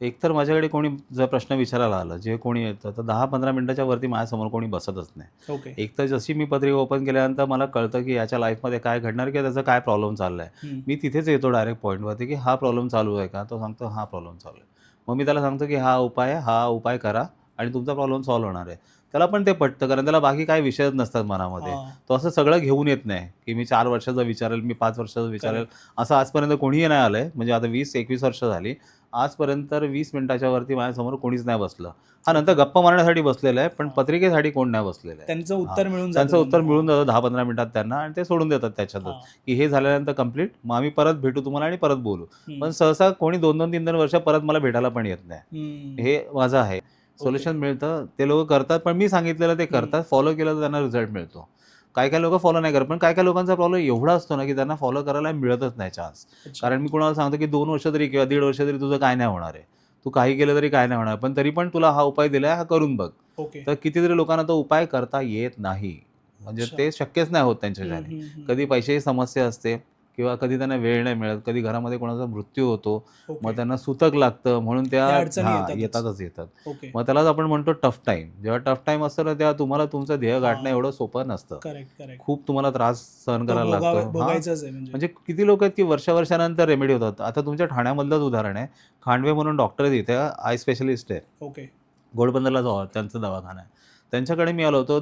एकतर माझ्याकडे कोणी जर प्रश्न विचारायला आला, जे कोणी येतं, तर 10-15 मिनिटाच्या वरती माझ्यासमोर कोणी बसतच नाही. ओके. एकतर जशी मी पत्रिका ओपन केल्यानंतर मला कळतं, की याच्या लाईफमध्ये काय घडणार किंवा त्याचा काय प्रॉब्लेम चालला आहे. हं. मी तिथेच येतो डायरेक्ट पॉईंटवरती, की हा प्रॉब्लेम चालू आहे का? तो सांगतो हा प्रॉब्लेम चालू आहे. मग मी त्याला सांगतो, की हा उपाय आहे, हा उपाय करा आणि तुमचा प्रॉब्लेम सॉल्व्ह होणार आहे. त्याला पण ते पटतं, कारण त्याला बाकी काही विषयच नसतात मनामध्ये. हां. तो असं सगळं घेऊन येत नाही, की मी 4 वर्षाचा विचारेल, मी 5 वर्षाचा विचारेल. करेक्ट. असं आजपर्यंत कोणीही नाही आलंय. म्हणजे आता 20-21 वर्ष झाली. आजपर्यंत तर 20 मिनिटाच्या वरती माझ्यासमोर कोणीच नाही बसलं. हां, नंतर गप्पा मारण्यासाठी बसलेलं आहे, पण हां. पत्रिकेसाठी कोण नाही बसलेलं आहे. त्यांचं हां, उत्तर मिळून जातं त्यांचं उत्तर त्यांना. मिळून जातं 10-15 मिनिटात त्यांना आणि ते सोडून देतात त्याच्यातच, हां. की हे झाल्यानंतर कंप्लीट, मग आम्ही परत भेटू तुम्हाला आणि परत बोलू. हं. पण सहसा कोणी 2-2, 3-3 वर्ष परत मला भेटायला पण येत नाही. हं. हे माझं आहे. सोल्युशन मिळतं, ते लोकं करतात, पण मी सांगितलेलं ते करतात. फॉलो केलं तर त्यांना रिझल्ट मिळतो. काही-काही लोकं फॉलो नाही करत, पण काही-काही लोकांचा प्रॉब्लेम एवढा असतो ना, की त्यांना फॉलो करायला मिळतच नाही चान्स. अच्छा. कारण मी कुणाला सांगतो, की 2 वर्ष तरी किंवा 1.5 वर्ष तरी तुझं काय नाही होणार आहे. तू काही केलं तरी काय नाही होणार. पण तरी पण तुला हा उपाय दिलाय, हा करून बघ. ओके. तर कितीतरी लोकांना तो उपाय करता येत नाही. म्हणजे अच्छा. ते शक्यच नाही होत हं, त्यांच्याच्याने. हं, हं. कधी पैशाची समस्या असते किंवा कधी त्यांना वेळ नाही मिळत, कधी घरामध्ये कोणाचा मृत्यू होतो. ओके. मग त्यांना सूतक लागतं म्हणून त्या ह्या अडचणी हां, येतातच. येतात. ओके. मग त्यालाच आपण म्हणतो टफ टाईम. जेव्हा टफ टाईम असतो ना, तेव्हा तुम्हाला तुमचं ध्येय गाठणं हां. एवढं सोपं नसतं. Correct, correct. खूप तुम्हाला त्रास सहन तो करायला लागतो. हां, भोगायचंच आहे म्हणजे. म्हणजे किती लोकं आहेत, की वर्षानंतर रेमेडी होतात. आता तुमच्या ठाण्यामधलंच उदाहरण आहे. खांडवे म्हणून डॉक्टर आहेत इथे, आय स्पेशलिस्ट आहे. ओके. घोडबंदरला जाऊ त्यांचा दवाखाना आहे. त्यांच्याकडे मी आलो होतो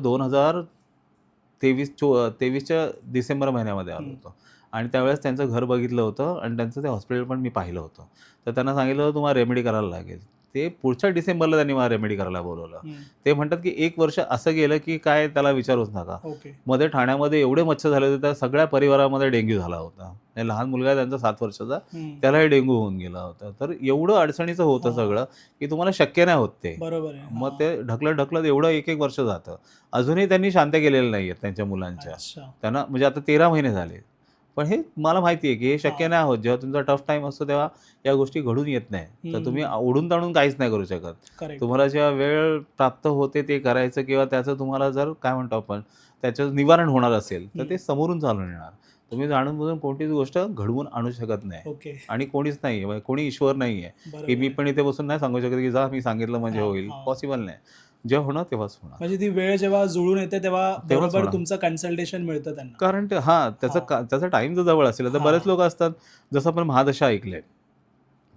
2023च्या डिसेंबर महिन्यामध्ये आलो हं. होतो आणि त्यावेळेस त्यांचं घर बघितलं होतं आणि त्यांचं ते हॉस्पिटल पण मी पाहिलं होतं. तर त्यांना सांगितलं होतं तुम्हाला रेमेडी करायला लागेल. ते पुढच्या डिसेंबरला त्यांनी मला रेमेडी करायला बोलवलं. हम्म. ते म्हणतात की 1 वर्ष असं गेलं की काय त्याला विचारूच नका. ओके. मध्ये ठाण्यामध्ये एवढे मच्छर झाले होते, त्या सगळ्या परिवारामध्ये डेंग्यू झाला होता. आणि लहान मुलगा आहे त्यांचा 7 वर्षाचा, हम्म. त्यालाही डेंग्यू होऊन गेला होता. तर एवढं अडचणीचं होतं हा. सगळं की तुम्हाला शक्य नाही होत ते. बरोबर आहे. मग हा. ते ढकलत एवढं 1-1 वर्ष जातं. अजूनही त्यांनी शांत केलेलं नाही आहेत त्यांच्या मुलांच्या. अच्छा. त्यांना म्हणजे आता 13 महिने झाले. पण हे मला माहिती आहे की हे शक्य हा. नाही होत. जेव्हा तुमचा टफ टाईम असतो तेव्हा या गोष्टी घडून येत नाही. तर तुम्ही ओढून ताणून काहीच नाही करू शकत. करेक्ट. तुम्हाला जेव्हा वेळ प्राप्त होते ते करायचं किंवा त्याचं तुम्हाला जर काय म्हणतो आपण त्याचं निवारण होणार असेल तर ते समोरून चालून येणार. तुम्ही जाणून बुजून कोणतीच गोष्ट घडवून आणू शकत नाही. ओके. आणि कोणीच नाही आहे, कोणी ईश्वर नाही आहे की बरोबर मी आहे. पण इथे बसून नाही सांगू शकत की जा मी सांगितलं म्हणजे हा, होईल. हा. पॉसिबल नाही. जेव्हा होणार तेव्हाच होणार. म्हणजे ती वेळ जेव्हा जुळून येते तेव्हा तेव्हाच बरोबर होणार. तुमचं कन्सल्टेशन मिळतं त्यांना. कारण ते त्याचा टाईम जर जवळ असेल तर हा. बरेच लोक असतात, जसं आपण महादशा ऐकले.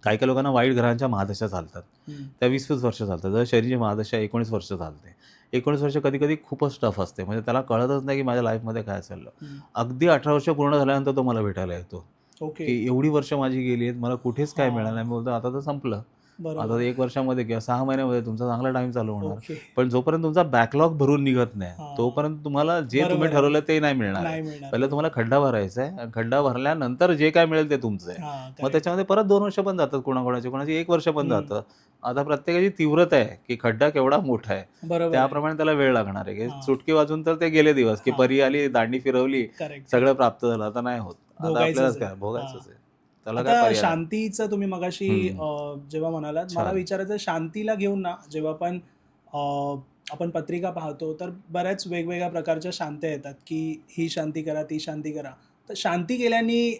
काही काही लोकांना वाईट ग्रहांच्या महादशा चालतात. हम्म. त्या त्या 20-20 वर्ष चालतात. जर शरीरची महादशा 19 वर्ष चालते. 19 वर्ष कधी-कधी खूपच टफ असते. म्हणजे त्याला कळतच नाही की माझ्या लाईफमध्ये काय चाललं. हम्म. अगदी 18 वर्ष पूर्ण झाल्यानंतर तो मला भेटायला येतो, ओके. की एवढी वर्ष माझी गेली आहेत, मला कुठेच काय हा. मिळालं नाही. मी बोलतो आता तर संपलं. आता बरोबर. 1 वर्षामध्ये किंवा 6 महिन्यामध्ये तुमचा चांगला टाईम चालू होणार. ओके. पण जोपर्यंत तुमचा बॅकलॉग भरून निघत नाही, हा. तोपर्यंत तुम्हाला जे बरोबर तुम्ही आहे. ठरवलं ते नाही मिळणार आहे. नाही मिळणार. पहिलं तुम्हाला खड्डा भरायचा आहे आणि खड्डा भरल्यानंतर जे काय मिळेल ते तुमचं आहे. हा, मग correct. त्याच्यामध्ये परत 2 वर्ष पण जातात कोणाकोणाचे, कोणाची 1 वर्ष पण हम्म. जातं. आता प्रत्येकाची तीव्रता आहे की खड्डा केवढा मोठा आहे. बरोबर आहे. त्याप्रमाणे त्याला वेळ लागणार आहे. की हा. चुटकी वाजून तर ते गेले दिवस की हा. परी आली, दांडी फिरवली, करेक्ट. सगळं प्राप्त झालं. आता नाही होत. आता भोगायचंच आपल्यालाच आहे. काय भोगायचंच हा. आहे. त्याला काय आता पर्याय नाही. शांतीचं तुम्ही मगाशी जेव्हा म्हणालात, मला छान. विचारायचं शांतीला घेऊन ना, जेव्हा पण आपण पत्रिका पाहतो तर बऱ्याच वेगवेगळ्या प्रकारच्या शांत्या येतात की ही शांती करा, ती शांती करा. तर शांती केल्याने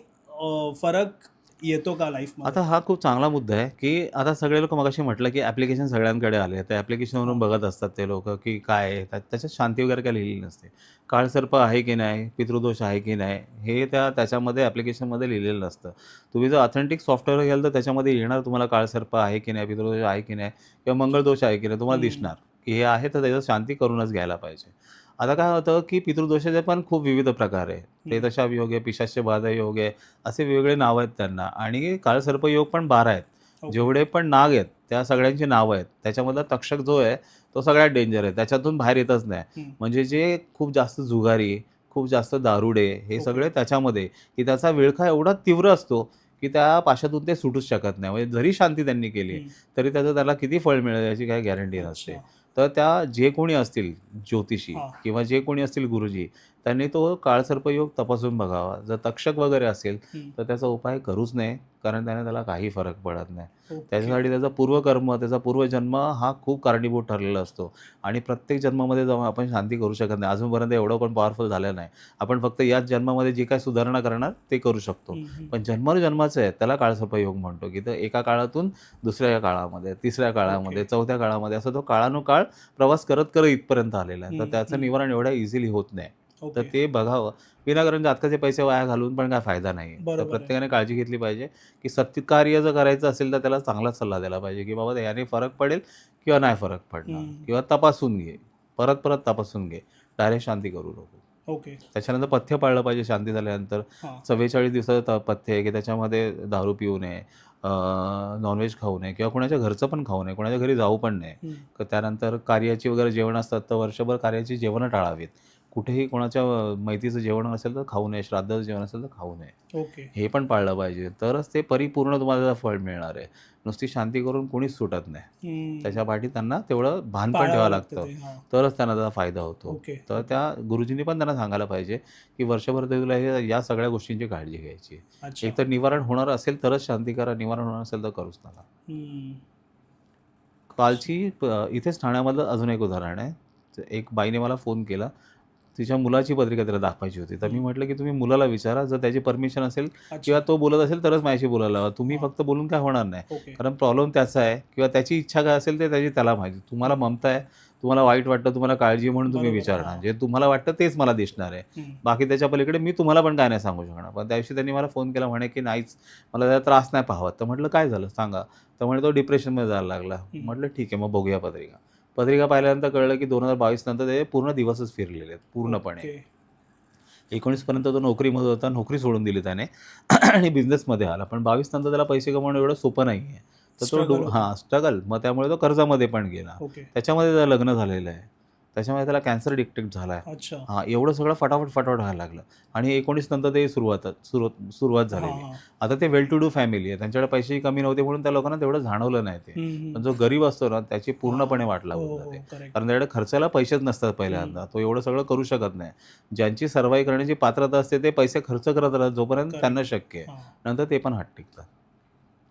फरक येतो का लाईफमध्ये? आता हा खूप चांगला मुद्दा आहे की आता सगळे लोक मगाशी म्हटलं की ॲप्लिकेशन सगळ्यांकडे आले. त्या ॲप्लिकेशनवरून बघत असतात ते लोक की काय आहे त्याच्यात शांती वगैरे काय लिहिलेली नसते. काळसर्प आहे की नाही, पितृदोष आहे की नाही, हे त्याच्यामध्ये ॲप्लिकेशनमध्ये लिहिलेलं नसतं. तुम्ही जर ऑथेंटिक सॉफ्टवेअर घ्याल तर त्याच्यामध्ये येणार तुम्हाला काळसर्प आहे की नाही, पितृदोष आहे की नाही किंवा मंगळदोष आहे की नाही तुम्हाला दिसणार की हे आहे, तर त्याच्यात शांती करूनच घ्यायला पाहिजे. आता काय होतं की पितृदोषाचे पण खूप विविध प्रकार आहे. प्रेतशाप योग आहे, पिशाच्य बाधा योग आहे, असे वेगवेगळे नावं आहेत त्यांना. आणि काळसर्प योग पण 12 आहेत. ओके. जेवढे पण नाग आहेत त्या सगळ्यांची नावं आहेत. त्याच्यामधला तक्षक जो आहे तो सगळ्यात डेंजर आहे. त्याच्यातून बाहेर येतच नाही. म्हणजे जे खूप जास्त जुगारी, खूप जास्त दारुडे हे ओके. सगळे त्याच्यामध्ये की त्याचा विळखा एवढा तीव्र असतो की त्या पाशातून ते सुटूच शकत नाही. म्हणजे जरी शांती त्यांनी केली तरी त्याला किती फळ मिळेल याची काही गॅरंटी नसते. अच्छा. तर त्या जे कोणी असतील ज्योतिषी हा. किंवा जे कोणी असतील गुरुजी, त्यांनी तो काळसर्पयोग तपासून बघावा. जर तक्षक वगैरे असेल तर त्याचा उपाय करूच नये, कारण त्याला काही फरक पडत नाही. ओके. त्याच्यासाठी त्याचा पूर्वकर्म, त्याचा पूर्वजन्म हा खूप कारणीभूत ठरलेला असतो. आणि प्रत्येक जन्मामध्ये जाऊन आपण शांती करू शकत नाही. अजूनपर्यंत एवढं पण पॉवरफुल झालं नाही. आपण फक्त याच जन्मामध्ये जे काही सुधारणा करणार ते करू शकतो. पण जन्मानुजन्माचं आहे त्याला काळसर्पयोग म्हणतो की तर एका काळातून दुसऱ्या काळामध्ये, तिसऱ्या काळामध्ये, चौथ्या काळामध्ये असं तो काळानुकाळ प्रवास करत करत इथपर्यंत आलेला आहे. तर त्याचं निवारण एवढ्या इझिली होत नाही. तर ते बघावं. विनाकारण जातकाचे पैसे वाया घालून पण काय फायदा नाही. तर बरोबर आहे. प्रत्येकाने काळजी घेतली पाहिजे की सत्कार्य जर करायचं असेल तर त्याला चांगला सल्ला द्यायला पाहिजे की बाबा याने फरक पडेल किंवा नाही फरक पडणार, किंवा तपासून घे, परत परत तपासून घे, डायरेक्ट शांती करू नको. ओके. त्याच्यानंतर पथ्य पाळलं पाहिजे शांती झाल्यानंतर. हा. 44 दिवसाचं पथ्य आहे की त्याच्यामध्ये दारू पिऊ नये, नॉनव्हेज खाऊ नये किंवा कोणाच्या घरचं पण खाऊ नये, कोणाच्या घरी जाऊ पण नये. त्यानंतर कार्याची वगैरे जेवण असतात तर वर्षभर कार्याची जेवणं टाळावीत. कुठेही कोणाच्या मैतीचं जेवण असेल तर खाऊ नये, श्राद्धाचं जेवण असेल तर खाऊ नये. ओके. हे पण पाळलं पाहिजे. तरच ते परिपूर्ण तुम्हाला त्याचं फळ मिळणार आहे. नुसती शांती करून कोणीच सुटत नाही. त्याच्या पाठी त्यांना तेवढं भान पण ठेवावं लागतं. तरच त्यांना त्याचा फायदा होतो. ओके. तर त्या गुरुजींनी पण त्यांना सांगायला पाहिजे की वर्षभर तुला या सगळ्या गोष्टींची काळजी घ्यायची. अच्छा. एक तर निवारण होणार असेल तरच शांती करा, निवारण होणार असेल तर करूच नका. कालची इथेच ठाण्यामधलं अजून एक उदाहरण आहे. एक बाईने मला फोन केला. तिच्या मुलाची पत्रिका त्याला दाखवायची होती. तर मी म्हटलं की तुम्ही मुलाला विचारा, जर त्याची परमिशन असेल किंवा तो बोलत असेल तरच माझ्याशी बोलायला लावा. तुम्ही फक्त बोलून काय होणार नाही. ओके. कारण प्रॉब्लेम त्याचा आहे किंवा त्याची इच्छा काय असेल ते त्याला माहिती. तुम्हाला ममता आहे, तुम्हाला वाईट वाटतं, तुम्हाला काळजी आहे म्हणून तुम्ही बरोबर. विचारणार. जे तुम्हाला वाटतं तेच मला दिसणार आहे. बाकी त्याच्या पलीकडे मी तुम्हाला पण काय नाही सांगू शकणार. पण त्या दिवशी त्यांनी मला फोन केला, म्हणे की नाहीच, मला त्याचा त्रास नाही पाहावा. तर म्हटलं काय झालं सांगा. तर म्हणे तो डिप्रेशनमध्ये जायला लागला. म्हटलं ठीक आहे, मग बघूया पत्रिका. पत्रिका पाहिल्यानंतर कळलं की 2022 नंतर ते पूर्ण दिवसच फिरलेले आहेत पूर्णपणे. 19 पर्यंत तो नोकरीमध्ये होता, नोकरी सोडून दिली त्याने आणि बिझनेसमध्ये आला. पण 22 नंतर त्याला पैसे कमवणं एवढं सोपं नाही आहे. तर तो Struggle होतं. हां स्ट्रगल, मग त्यामुळे तो कर्जामध्ये पण गेला. ओके. त्याच्यामध्ये त्याचं लग्न झालेलं आहे. त्याच्यामध्ये त्याला कॅन्सर डिटेक्ट झाला आहे. अच्छा. हां, एवढं सगळं फटाफट व्हायला लागलं आणि 19 नंतर ते सुरुवात हां, झालेली. हां. आता ते वेल टू डू फॅमिली आहे. त्यांच्याकडे पैसेही कमी नव्हते म्हणून त्या लोकांना तेवढं जाणवलं नाही ते. हं, हं. पण जो गरीब असतो ना, त्याची पूर्णपणे हां. वाट हो, लागून हो. जाते. करेक्ट. कारण त्याच्याकडे खर्चाला पैसेच नसतात पहिल्यांदा. तो एवढं सगळं करू शकत नाही. ज्यांची सर्व्हाईव्ह करण्याची पात्रता असते ते पैसे खर्च करत राहतात जोपर्यंत त्यांना करेक्ट. शक्य आहे. हां. नंतर ते पण हात टेकतात.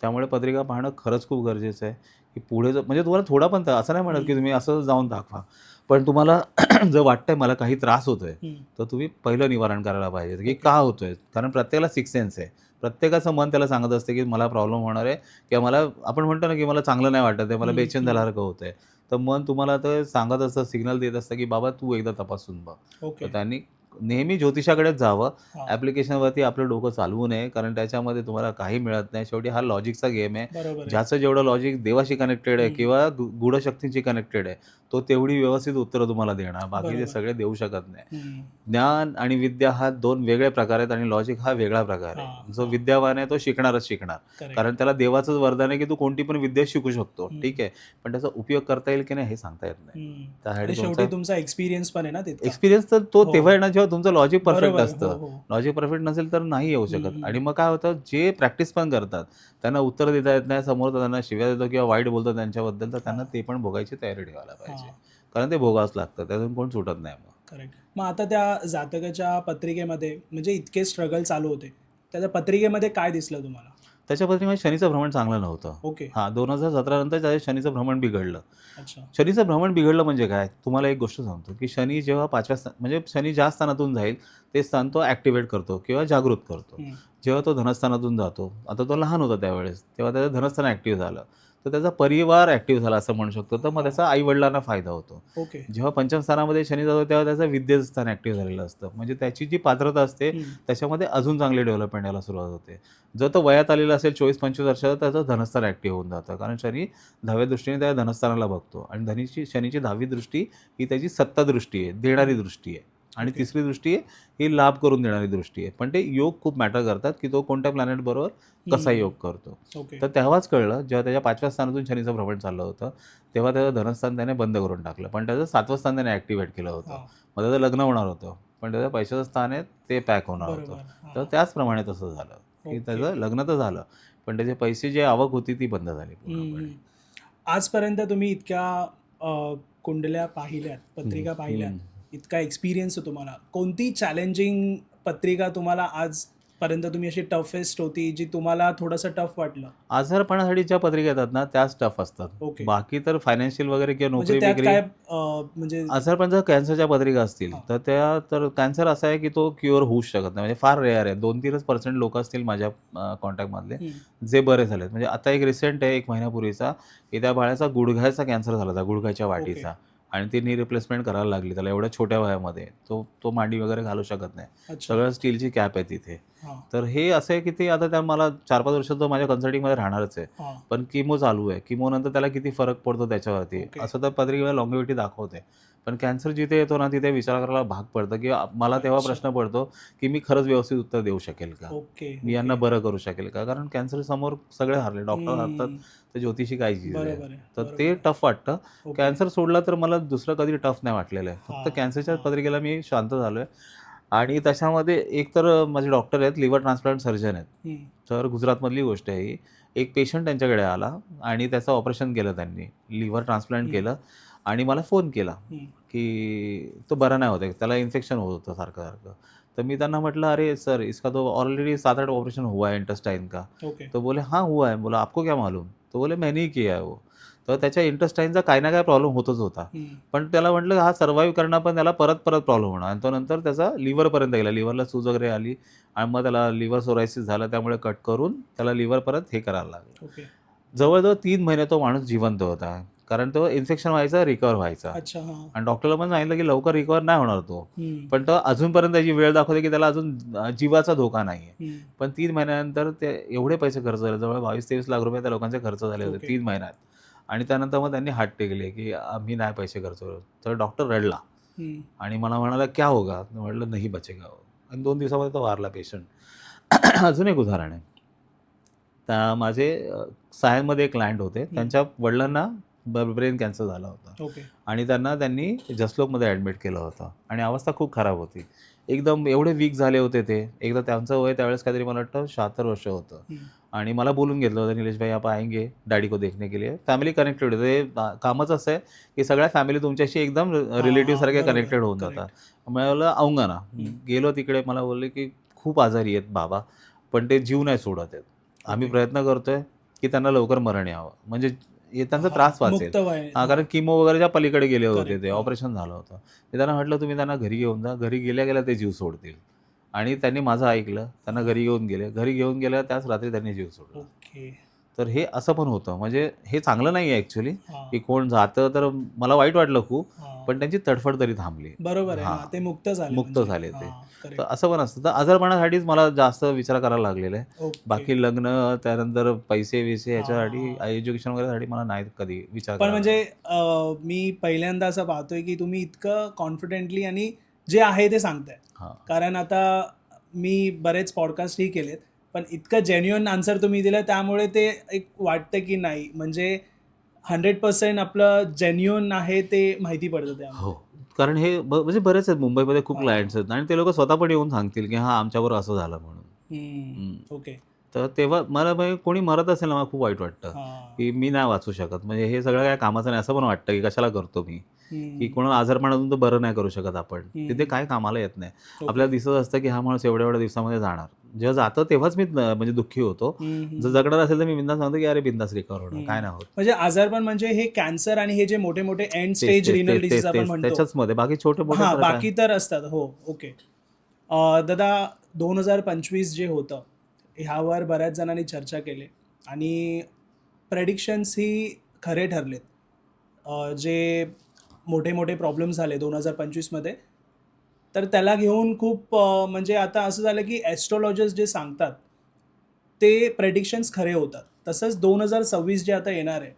त्यामुळे पत्रिका पाहणं खरंच खूप गरजेचं आहे, की पुढे म्हणजे तुम्हाला थोडा पण असं नाही म्हणत, की तुम्ही असं जाऊन दाखवा. पण तुम्हाला जर वाटतंय मला काही त्रास होतोय, हं. तर तुम्ही पहिलं निवारण करायला पाहिजे, की ओके. का होतोय? कारण प्रत्येकाला सिक्स्थ सेन्स आहे. प्रत्येकाचं मन त्याला सांगत असते, की मला प्रॉब्लेम होणार आहे किंवा मला आपण म्हणतो ना, की मला चांगलं नाही वाटत आहे, मला हं, बेचैन हं. झाल्यासारखं होतंय. तर मन तुम्हाला ते सांगत असतं, सिग्नल देत असतं, की बाबा तू एकदा तपासून बघ. तर ओके. त्यांनी नेहमी ज्योतिषाकडेच जावं. हां. ॲप्लिकेशनवरती आपलं डोकं चालवू नये, कारण त्याच्यामध्ये तुम्हाला काही मिळत नाही. शेवटी हा लॉजिकचा गेम आहे. बरोबर आहे. ज्याचं जेवढं लॉजिक देवाशी कनेक्टेड आहे हं. किंवा गूढशक्तींशी कनेक्टेड आहे, तो तेवढी व्यवस्थित उत्तरं तुम्हाला देणार. बाकीचे बरोबर. सगळे देऊ शकत नाही. हं. ज्ञान आणि विद्या हा 2 वेगळे प्रकार आहेत आणि लॉजिक हा वेगळा प्रकार हां, आहे. जो हां. विद्यावान आहे तो शिकणारच शिकणार. करेक्ट. कारण त्याला देवाचंच वरदान आहे, की तू कोणती पण विद्या शिकू शकतो. हं. ठीक आहे. पण त्याचा उपयोग करता येईल की नाही हे सांगता येत नाही. हं. त्यासाठी आणि शेवटी तुमचा एक्सपिरियन्स पण आहे ना तितका. एक्सपिरियन्स तर तो हो. तेव्हा येणार जेव्हा तुमचं लॉजिक परफेक्ट बरोबर. हो, असतं. हो. लॉजिक परफेक्ट नसेल तर नाही येऊ हं, शकत हं. आणि मग काय होतं जे प्रॅक्टिस पण करतात, त्यांना उत्तर देता येत नाही, समोरचा त्यांना शिव्या देतो किंवा वाईट बोलतो त्यांच्याबद्दल, तर त्यांना हां. ते पण भोगायची तयारी ठेवायला पाहिजे. हां. कारण ते भोगावंच लागतं. त्यातून कोण सुटत नाही मग. करेक्ट. मग आता त्या जातकाच्या पत्रिकेमध्ये म्हणजे इतके स्ट्रगल चालू होते. त्याच्या पत्रिकेमध्ये काय दिसलं तुम्हाला? त्याच्या पत्रिकेमध्ये शनीचं भ्रमण चांगलं नव्हतं. ओके. हां, 2017 नंतर त्याच्या शनीचं भ्रमण बिघडलं. अच्छा. शनीचं भ्रमण बिघडलं म्हणजे काय? तुम्हाला एक गोष्ट सांगतो, की शनी जेव्हा 5व्या म्हणजे शनी ज्या स्थानातून जाईल, ते स्थान तो ॲक्टिव्हेट करतो किंवा जागृत करतो. हं. जेव्हा तो धनस्थानातून जातो, आता तो लहान होता त्यावेळेस, तेव्हा त्याचं धनस्थान ॲक्टिव्ह झालं. तर त्याचा परिवार ॲक्टिव्ह झाला असं म्हणू शकतो. तर मग हां. त्याचा आई-वडिलांना फायदा होतो. ओके. जेव्हा पंचम स्थानामध्ये शनी जातो, तेव्हा त्याचं विद्येचं स्थान ॲक्टिव्ह झालेलं असतं. म्हणजे त्याची जी पात्रता असते, हं. त्याच्यामध्ये अजून चांगली डेव्हलपमेंट यायला सुरुवात होते. जर तो वयात आलेला असेल 24-25 वर्षाचा, त्याचं धनस्थान ॲक्टिव्ह होऊन जातं. कारण शनी 10व्या दृष्टीने त्या धनस्थानाला बघतो आणि शनीची 10वी दृष्टी ही त्याची सत्ता दृष्टी आहे, देणारी दृष्टी आहे आणि ओके. तिसरी दृष्टी आहे, ही लाभ करून देणारी दृष्टी आहे. पण ते योग खूप मॅटर करतात, की तो कोणत्या प्लॅनेटबरोबर कसा योग करतो. ओके. तर तेव्हाच कळलं, जेव्हा त्याच्या 5व्या स्थानातून शनीचं भ्रमण चाललं होतं, तेव्हा त्याचं धनस्थान त्याने बंद करून टाकलं. पण त्याचं 7वं स्थान त्याने ॲक्टिव्हेट केलं होतं. हां. मग त्याचं लग्न होणार होतं. पण त्याचं पैशाचं स्थान आहे, ते पॅक होणार होतं. बरोबर. तर हां. त्याचप्रमाणे तसं झालं, की ओके. त्याचं लग्न तर झालं, पण त्याचे पैसे जी आवक होती ती बंद झाली हं, पूर्णपणे. हं. आजपर्यंत तुम्ही इतक्या कुंडल्या पाहिल्यात, हं, पत्रिका पाहिल्यात, हं. इतका एक्सपिरियन्स आहे तुम्हाला. कोणती चॅलेंजिंग पत्रिका तुम्हाला आजपर्यंत तुम्ही अशी टफेस्ट होती, जी तुम्हाला थोडंसं टफ वाटलं? आजारपणासाठी ज्या पत्रिका येतात ना, त्याच टफ असतात. ओके. बाकी तर फायनान्शियल वगैरे किंवा म्हणजे त्यात नोकरी-बिकरी काय म्हणजे आजारपण जर कॅन्सरच्या पत्रिका असतील, हां. तर कॅन्सर असा आहे, की तो क्युअर होऊच शकत नाही. म्हणजे फार रेअर आहे. 2-3% लोकं असतील माझ्या कॉन्टॅक्टमधले, हं. जे बरे झालेत. म्हणजे आता एक रिसेंट आहे 1 महिन्यापूर्वीचा, की त्या बाळाचा गुडघ्याचा कॅन्सर झाला होता, गुडघ्याच्या ओके. वाटीचा आणि ती नी रिप्लेसमेंट करायला लागली त्याला एवढ्या छोट्या वयामध्ये. तो मांडी वगैरे घालू शकत नाही. अच्छा. सगळं स्टीलची कॅप आहे तिथे. हां. तर हे असं आहे, की ते आता त्या मला 4-5 वर्ष तो माझ्या कन्सल्टिंगमध्ये राहणारच आहे. हां. पण किमो चालू आहे. किमोनंतर त्याला किती फरक पडतो त्याच्यावरती, ओके. असं तर पत्रिकेला लॉंगेव्हिटी दाखवते. पण कॅन्सर जिथे येतो ना, तिथे विचार करायला भाग पडतं, की मला तेव्हा अच्छा. प्रश्न पडतो, की मी खरंच व्यवस्थित उत्तर देऊ शकेल का? ओके. मी यांना ओके. बरं करू शकेल का? कारण कॅन्सर समोर सगळे हारले. डॉक्टर हारतात, हं. तर ज्योतिषी काय चीज आहे? बरोबर आहे. तर बरोबर ते आहे. टफ वाटतं. ओके. कॅन्सर सोडला तर मला दुसरं कधी टफ नाही वाटलेलं आहे. फक्त हां. कॅन्सरच्या हां. पत्रिकेला मी शांत झालोय आणि त्याच्यामध्ये एक तर माझे डॉक्टर आहेत, लिव्हर ट्रान्सप्लांट सर्जन आहेत. हं. तर गुजरातमधली गोष्ट आहे ही. एक पेशंट त्यांच्याकडे आला आणि त्याचं ऑपरेशन केलं त्यांनी. लिव्हर ट्रान्सप्लांट हं. केलं आणि मला फोन केला, हं. की तो बरा नाही होत आहे. त्याला इन्फेक्शन होत होतं सारखं-सारखं. तर मी त्यांना म्हटलं, "अरे सर, इसका तो ऑलरेडी 7-8 ऑपरेशन हुआ है इंटेस्टाइन का." ओके. तो बोले, "हाँ, हुआ है." बोला, "आपको क्या मालूम?" तो बोले, "मैंने ही किया है वो." तर त्याच्या इंटेस्टाइनचा काही ना काही प्रॉब्लेम होतच होता. हं. पण त्याला म्हटलं हा सर्व्हाईव्ह करणार, पण त्याला परत-परत प्रॉब्लेम होणार आणि तो नंतर त्याचा लिव्हरपर्यंत गेला. लिव्हरला सूज वगैरे आली आणि मग त्याला लिव्हर सोरायसिस झालं. त्यामुळे कट करून त्याला लिव्हर परत हे करायला लागलं. ओके. जवळ-जवळ 3 महिने तो माणूस जिवंत होता. कारण तो इन्फेक्शन व्हायचा, रिकव्हर व्हायचा अच्छा. हां. आणि डॉक्टरला पण सांगितलं, की लवकर रिकव्हर नाही होणार तो. हं. पण तो अजूनपर्यंत त्याची वेळ दाखवते, की त्याला अजून जीवाचा धोका नाही आहे. हं. पण 3 महिन्यानंतर ते एवढे पैसे खर्च झाले, जवळ 22-23 लाख रुपये त्या लोकांचे खर्च झाले होते ओके. 3 महिन्यात आणि त्यानंतर मग त्यांनी हात टेकले, की आम्ही नाही पैसे खर्च करू. तर डॉक्टर रडला हं. आणि मला म्हणाला, "क्या होगा?" मी म्हटलं, "नहीं बचेगा वो." आणि 2 दिवसामध्ये तो वारला पेशंट. अजून एक उदाहरण आहे. माझे सायनमध्ये एक क्लायंट होते, त्यांच्या वडिलांना ब्रेन कॅन्सर झाला होता ओके. आणि त्यांनी जसलोकमध्ये ॲडमिट केलं होतं आणि अवस्था खूप खराब होती. एकदम एवढे वीक झाले होते ते. एकदा त्यांचं वय त्यावेळेस काहीतरी मला वाटतं 76 वर्ष होतं आणि मला बोलून घेतलं होतं, "निलेश भाई आप आएंगे डॅडी को देखने के लिए." फॅमिली कनेक्टेड होते. ते कामच असं आहे की सगळ्या फॅमिली तुमच्याशी एकदम रिलेटिव्ह सारखे बरोबर, कनेक्टेड होऊन correct. जातात. मला बोललं आऊंगा ना. गेलो तिकडे. मला बोलले की खूप आजारी आहेत बाबा, पण ते जीव नाही सोडत आहेत. आम्ही ओके. प्रयत्न करतोय की त्यांना लवकर मरण यावं, म्हणजे त्यांचा त्रास वाचेल. मुक्त वय. कारण किमो वगैरेच्या पलीकडे गेले होते Correct, ते, हां. ऑपरेशन झालं होतं. मी त्यांना म्हटलं, "तुम्ही त्यांना घरी घेऊन जा." घरी गेल्या ते जीव सोडतील आणि त्यांनी माझं ऐकलं. त्यांना घरी घेऊन गेले. घरी घेऊन गेल्या त्याच रात्री त्यांनी जीव सोडला. ओके. तर हे असं पण होतं. म्हणजे हे चांगलं नाही आहे ॲक्च्युली, हां. की कोण जातं तर मला वाईट वाटलं खूप, हां. पण त्यांची तडफड तरी थांबली. बरोबर आहे. हां. हां, ते मुक्त झाले मुक्त म्हणजे. झाले ते. हां, तर करेक्ट. असं पण असतं. तर आजारपणासाठीच मला जास्त विचार करायला लागलेला आहे. ओके. बाकी लग्न, त्यानंतर पैसे-बिसे ह्याच्यासाठी, हां. एज्युकेशन वगैरेसाठी मला नाही कधी विचार पण करायला म्हणजे लागला. मी पहिल्यांदा असं पाहतोय की तुम्ही इतकं कॉन्फिडेंटली आणि जे आहे ते सांगताय. हां. कारण आता मी बरेच पॉडकास्टही केलेत, पण इतकं जेन्युइन आन्सर तुम्ही दिलं त्यामुळे ते एक वाटतं की नाही म्हणजे 100% आपलं जेन्युइन आहे ते माहिती पडतं त्यामुळे. हो. कारण हे म्हणजे बरेच आहेत मुंबईमध्ये खूप हां. क्लायंट्स आहेत आणि ते लोकं स्वतः पण येऊन सांगतील, की हां, आमच्याबरोबर असं झालं म्हणून. हं. ओके. तर तेव्हा मला म्हणजे कोणी मरत असेल ना, मला खूप वाईट वाटतं, हां. की मी नाही वाचू शकत. म्हणजे हे सगळं काही कामाचं नाही असं पण वाटतं, की कशाला करतो मी? की हं. कोणाला आजारपणातून तर बरं नाही करू शकत आपण. तिथे हं. काय कामाला येत नाही. ओके. आपल्याला दिसत असतं, की हा माणूस एवढ्या-एवढ्या दिवसामध्ये जाणार. जेव्हा जातं तेव्हाच मी म्हणजे दुःखी होतो. हं, जर हं. जगणार असेल तर मी बिनधास्त सांगतो, की "अरे बिनधास्त रिकव्हर होणार, काय हं. नाही होत." म्हणजे आजारपण म्हणजे हे कॅन्सर आणि हे जे मोठे-मोठे एंड तेच, स्टेज तेच, रिनल तेच, डिसीज तेच, आपण तेच. म्हणतो. त्याच्याचमध्ये बाकी छोटे-मोठे हां, तर काय. बाकी तर असतात. हो, ओके. दादा 2025 जे होतं, ह्यावर बऱ्याच जणांनी चर्चा केली आणि प्रेडिक्शन्स ही खरे ठरलेत. जे मोठे-मोठे प्रॉब्लेम्स झाले 2025 मध्ये, तर त्याला घेऊन खूप म्हणजे आता असं झालं की ॲस्ट्रोलॉजर्स जे सांगतात, ते प्रेडिक्शन्स खरे होतात. तसंच 2026 जे आता येणार आहे,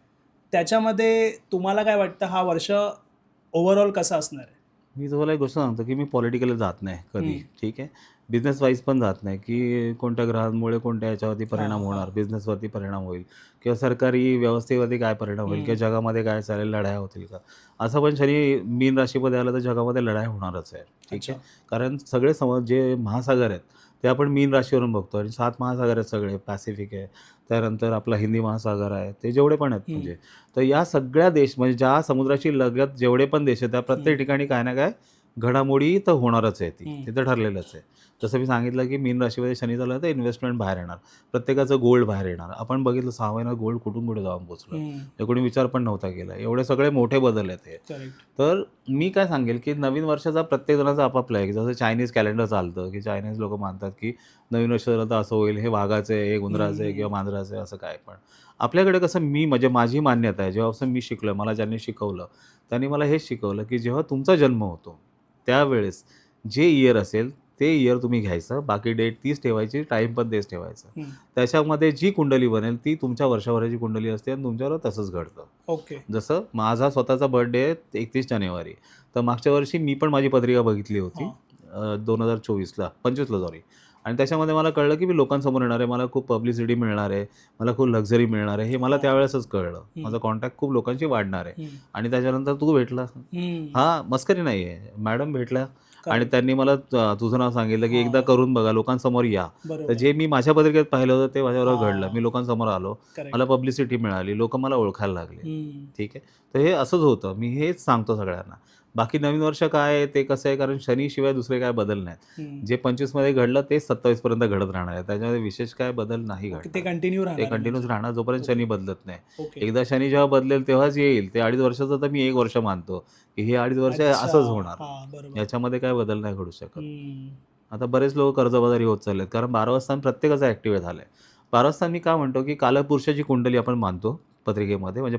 त्याच्यामध्ये तुम्हाला काय वाटतं हा वर्ष ओव्हरऑल कसा असणार आहे? मी तुम्हाला एक गोष्ट सांगतो, की मी पॉलिटिकली जात नाही कधी, हं. ठीक आहे. बिझनेस वाईज पण जात नाही, की कोणत्या ग्रहांमुळे कोणत्या याच्यावरती हां, परिणाम हां. होणार, बिझनेसवरती परिणाम होईल किंवा सरकारी व्यवस्थेवरती काय परिणाम होईल हं. किंवा जगामध्ये काय चालेल, लढाया होतील का? असं पण शनी मीन राशीमध्ये आलं तर जगामध्ये लढाई होणारच आहे, ठीक आहे. अच्छा. कारण सगळे जे महासागर आहेत, ते आपण मीन राशीवरून बघतो आणि 7 महासागर आहेत सगळे. पॅसिफिक आहे, त्यानंतर आपला हिंदी महासागर आहे, ते जेवढे पण आहेत हं, म्हणजे. तर या सगळ्या देश म्हणजे ज्या समुद्राची लगत जेवढे पण देश आहेत, त्या हं, प्रत्येक ठिकाणी काय ना काय घडामोडी तर होणारच आहे ती. हं. ते तर ठरलेलंच आहे. जसं मी सांगितलं, की मीन राशीमध्ये शनी चालला तर इन्व्हेस्टमेंट बाहेर येणार. प्रत्येकाचं गोल्ड बाहेर येणार. आपण बघितलं 6 महिन्यात गोल्ड कुठून कुठे जाऊन पोहोचलं. हं. हे कोणी विचार पण नव्हता केला. एवढे सगळे मोठे बदल आहेत हे. करेक्ट. तर मी काय सांगेल, की नवीन वर्षाचा प्रत्येक जणाचा आपापला आहे. जसं चायनीज कॅलेंडर चालतं, की चायनीज लोकं मानतात, की नवीन वर्ष झालं तर असं होईल, हे वाघाचं आहे, हे हं, उंदराचं आहे हं. किंवा मांजराचं आहे असं काय पण. आपल्याकडे कसं मी म्हणजे माझी मान्यता आहे, जेव्हापासून मी शिकलोय, मला ज्यांनी शिकवलं, त्यांनी मला हेच शिकवलं, की जेव्हा तुमचा जन्म होतो, त्यावेळेस जे इयर असेल, ते इयर तुम्ही घ्यायचं. बाकी डेट तीच ठेवायची, टाईम पण तेच ठेवायचं. हं. त्याच्यामध्ये जी कुंडली बनेल, ती तुमच्या वर्षाभराची कुंडली असते आणि तुमच्याबरोबर तसंच घडतं. ओके. जसं माझा स्वतःचा बर्थडे आहे 31 जानेवारी. तर मागच्या वर्षी मी पण माझी पत्रिका बघितली होती. हां. 2024ला 25ला सॉरी. आणि त्याच्यामध्ये मला कळलं, की मी लोकांसमोर येणार आहे. मला खूप पब्लिसिटी मिळणार आहे. मला खूप लक्झरी मिळणार आहे. हे मला हां. त्यावेळेसच कळलं. हं. माझा कॉन्टॅक्ट खूप लोकांशी वाढणार आहे. हं. आणि त्याच्यानंतर तू भेटला. हं. हां, मस्करी नाही आहे. मॅडम भेटल्या आणि करेक्ट. त्यांनी मला तुझं नाव सांगितलं, की एकदा हां. करून बघा, लोकांसमोर या. तर बरोबर. जे मी माझ्या पत्रिकेत पाहिलं होतं, ते माझ्याबरोबर घडलं. हां. मी लोकांसमोर आलो. मला करेक्ट. पब्लिसिटी मिळाली. लोकं मला ओळखायला लागले. हं. ठीक आहे. तर हे असंच होतं. मी हेच सांगतो सगळ्यांना. बाकी नवीन वर्ष काय आहे, ते कसं आहे, कारण शनीशिवाय दुसरे काय बदल नाहीत. हं. जे 25 मध्ये घडलं तेच 27 पर्यंत घडत राहणार आहे. त्याच्यामध्ये विशेष काय बदल नाही ओके. ते घडणार. कंटिन्यू ते राहणार आहे कंटिन्यूच म्हणजे. राहणार जोपर्यंत ओके. शनी बदलत नाही. ओके. एकदा शनी जेव्हा बदलेल तेव्हाच येईल. ते 2.5 वर्षाचं तर मी 1 वर्ष मानतो, की हे 2.5 वर्ष अच्छा. असंच होणार. हां, बरोबर. याच्यामध्ये काय बदल नाही घडू शकत. हं. आता बरेच लोक कर्जबाजारी होत चाललेत. कारण 12वं स्थान प्रत्येकाचं ॲक्टिव्ह झालंय. 12वं स्थान मी का म्हणतो, की कालपुरुषाची कुंडली आपण मानतो पत्रिकेमध्ये. म्हणजे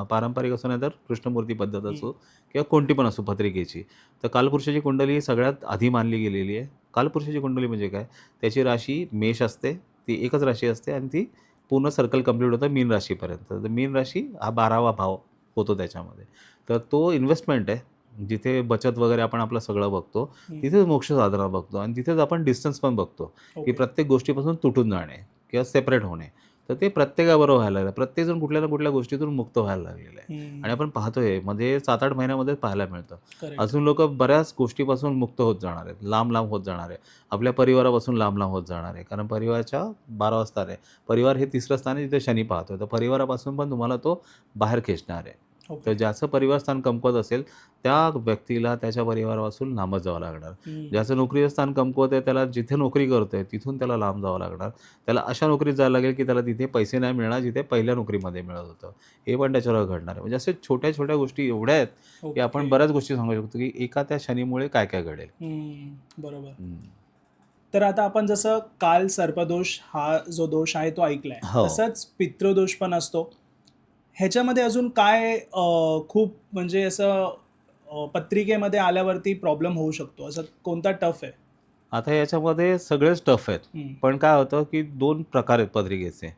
पारंपरिक असो नाहीतर कृष्णमूर्ती पद्धत हं. असो किंवा कोणती पण असो पत्रिकेची. तर कालपुरुषाची कुंडली ही सगळ्यात आधी मानली गेलेली आहे. कालपुरुषाची कुंडली म्हणजे काय? त्याची राशी मेष असते. ती एकच राशी असते आणि ती पूर्ण सर्कल कंप्लीट होतं मीन राशीपर्यंत. तर मीन राशी हा 12वा भाव होतो त्याच्यामध्ये. तर तो इन्व्हेस्टमेंट आहे. जिथे बचत वगैरे आपण आपलं सगळं बघतो, हं. तिथेच मोक्ष साधना बघतो आणि तिथेच आपण डिस्टन्स पण बघतो, की ओके. प्रत्येक गोष्टीपासून तुटून जाणे किंवा सेपरेट होणे. तर ते प्रत्येकाबरोबर व्हायला लागलं. प्रत्येकजण कुठल्या ना कुठल्या गोष्टीतून मुक्त व्हायला लागलेलं आहे आणि आपण पाहतोय म्हणजे 7-8 महिन्यामध्ये पाहायला मिळतं. करेक्ट. अजून लोकं बऱ्याच गोष्टीपासून मुक्त होत जाणार आहेत. लांब-लांब होत जाणार आहे. आपल्या परिवारापासून लांब-लांब होत जाणार आहे. कारण परिवाराच्या 12 स्थान आहे. परिवार हे तिसरं स्थान आहे जिथे शनी पाहतोय. तर परिवारापासून पण तुम्हाला तो बाहेर खेचणार आहे. तर ओके. ज्याचं परिवार स्थान कमकुवत असेल, त्या व्यक्तीला त्याच्या परिवारापासून लांबच जावं लागणार. ज्याचं नोकरीचं स्थान कमकुवत आहे, त्याला जिथे नोकरी करतोय तिथून त्याला लांब जावं लागणार. त्याला अशा नोकरीत जायला लागेल, की त्याला तिथे पैसे नाही मिळणार, जिथे पहिल्या नोकरीमध्ये मिळत होतं. हे पण त्याच्यावर घडणार आहे. म्हणजे अशा छोट्या-छोट्या गोष्टी एवढ्या आहेत, की आपण ओके. बऱ्याच गोष्टी सांगू शकतो, की एका त्या शनीमुळे काय-काय घडेल. बरोबर. हं. तर आता आपण जसं काल सर्पदोष हा जो दोष आहे तो ऐकलाय, हो. तसंच पितृदोष पण असतो. ह्याच्यामध्ये अजून काय खूप म्हणजे असं पत्रिकेमध्ये आल्यावरती प्रॉब्लेम होऊ शकतो, असं कोणता टफ आहे? आता याच्यामध्ये सगळेच टफ आहेत. हं. पण काय होतं, की 2 प्रकार आहेत पत्रिकेचे.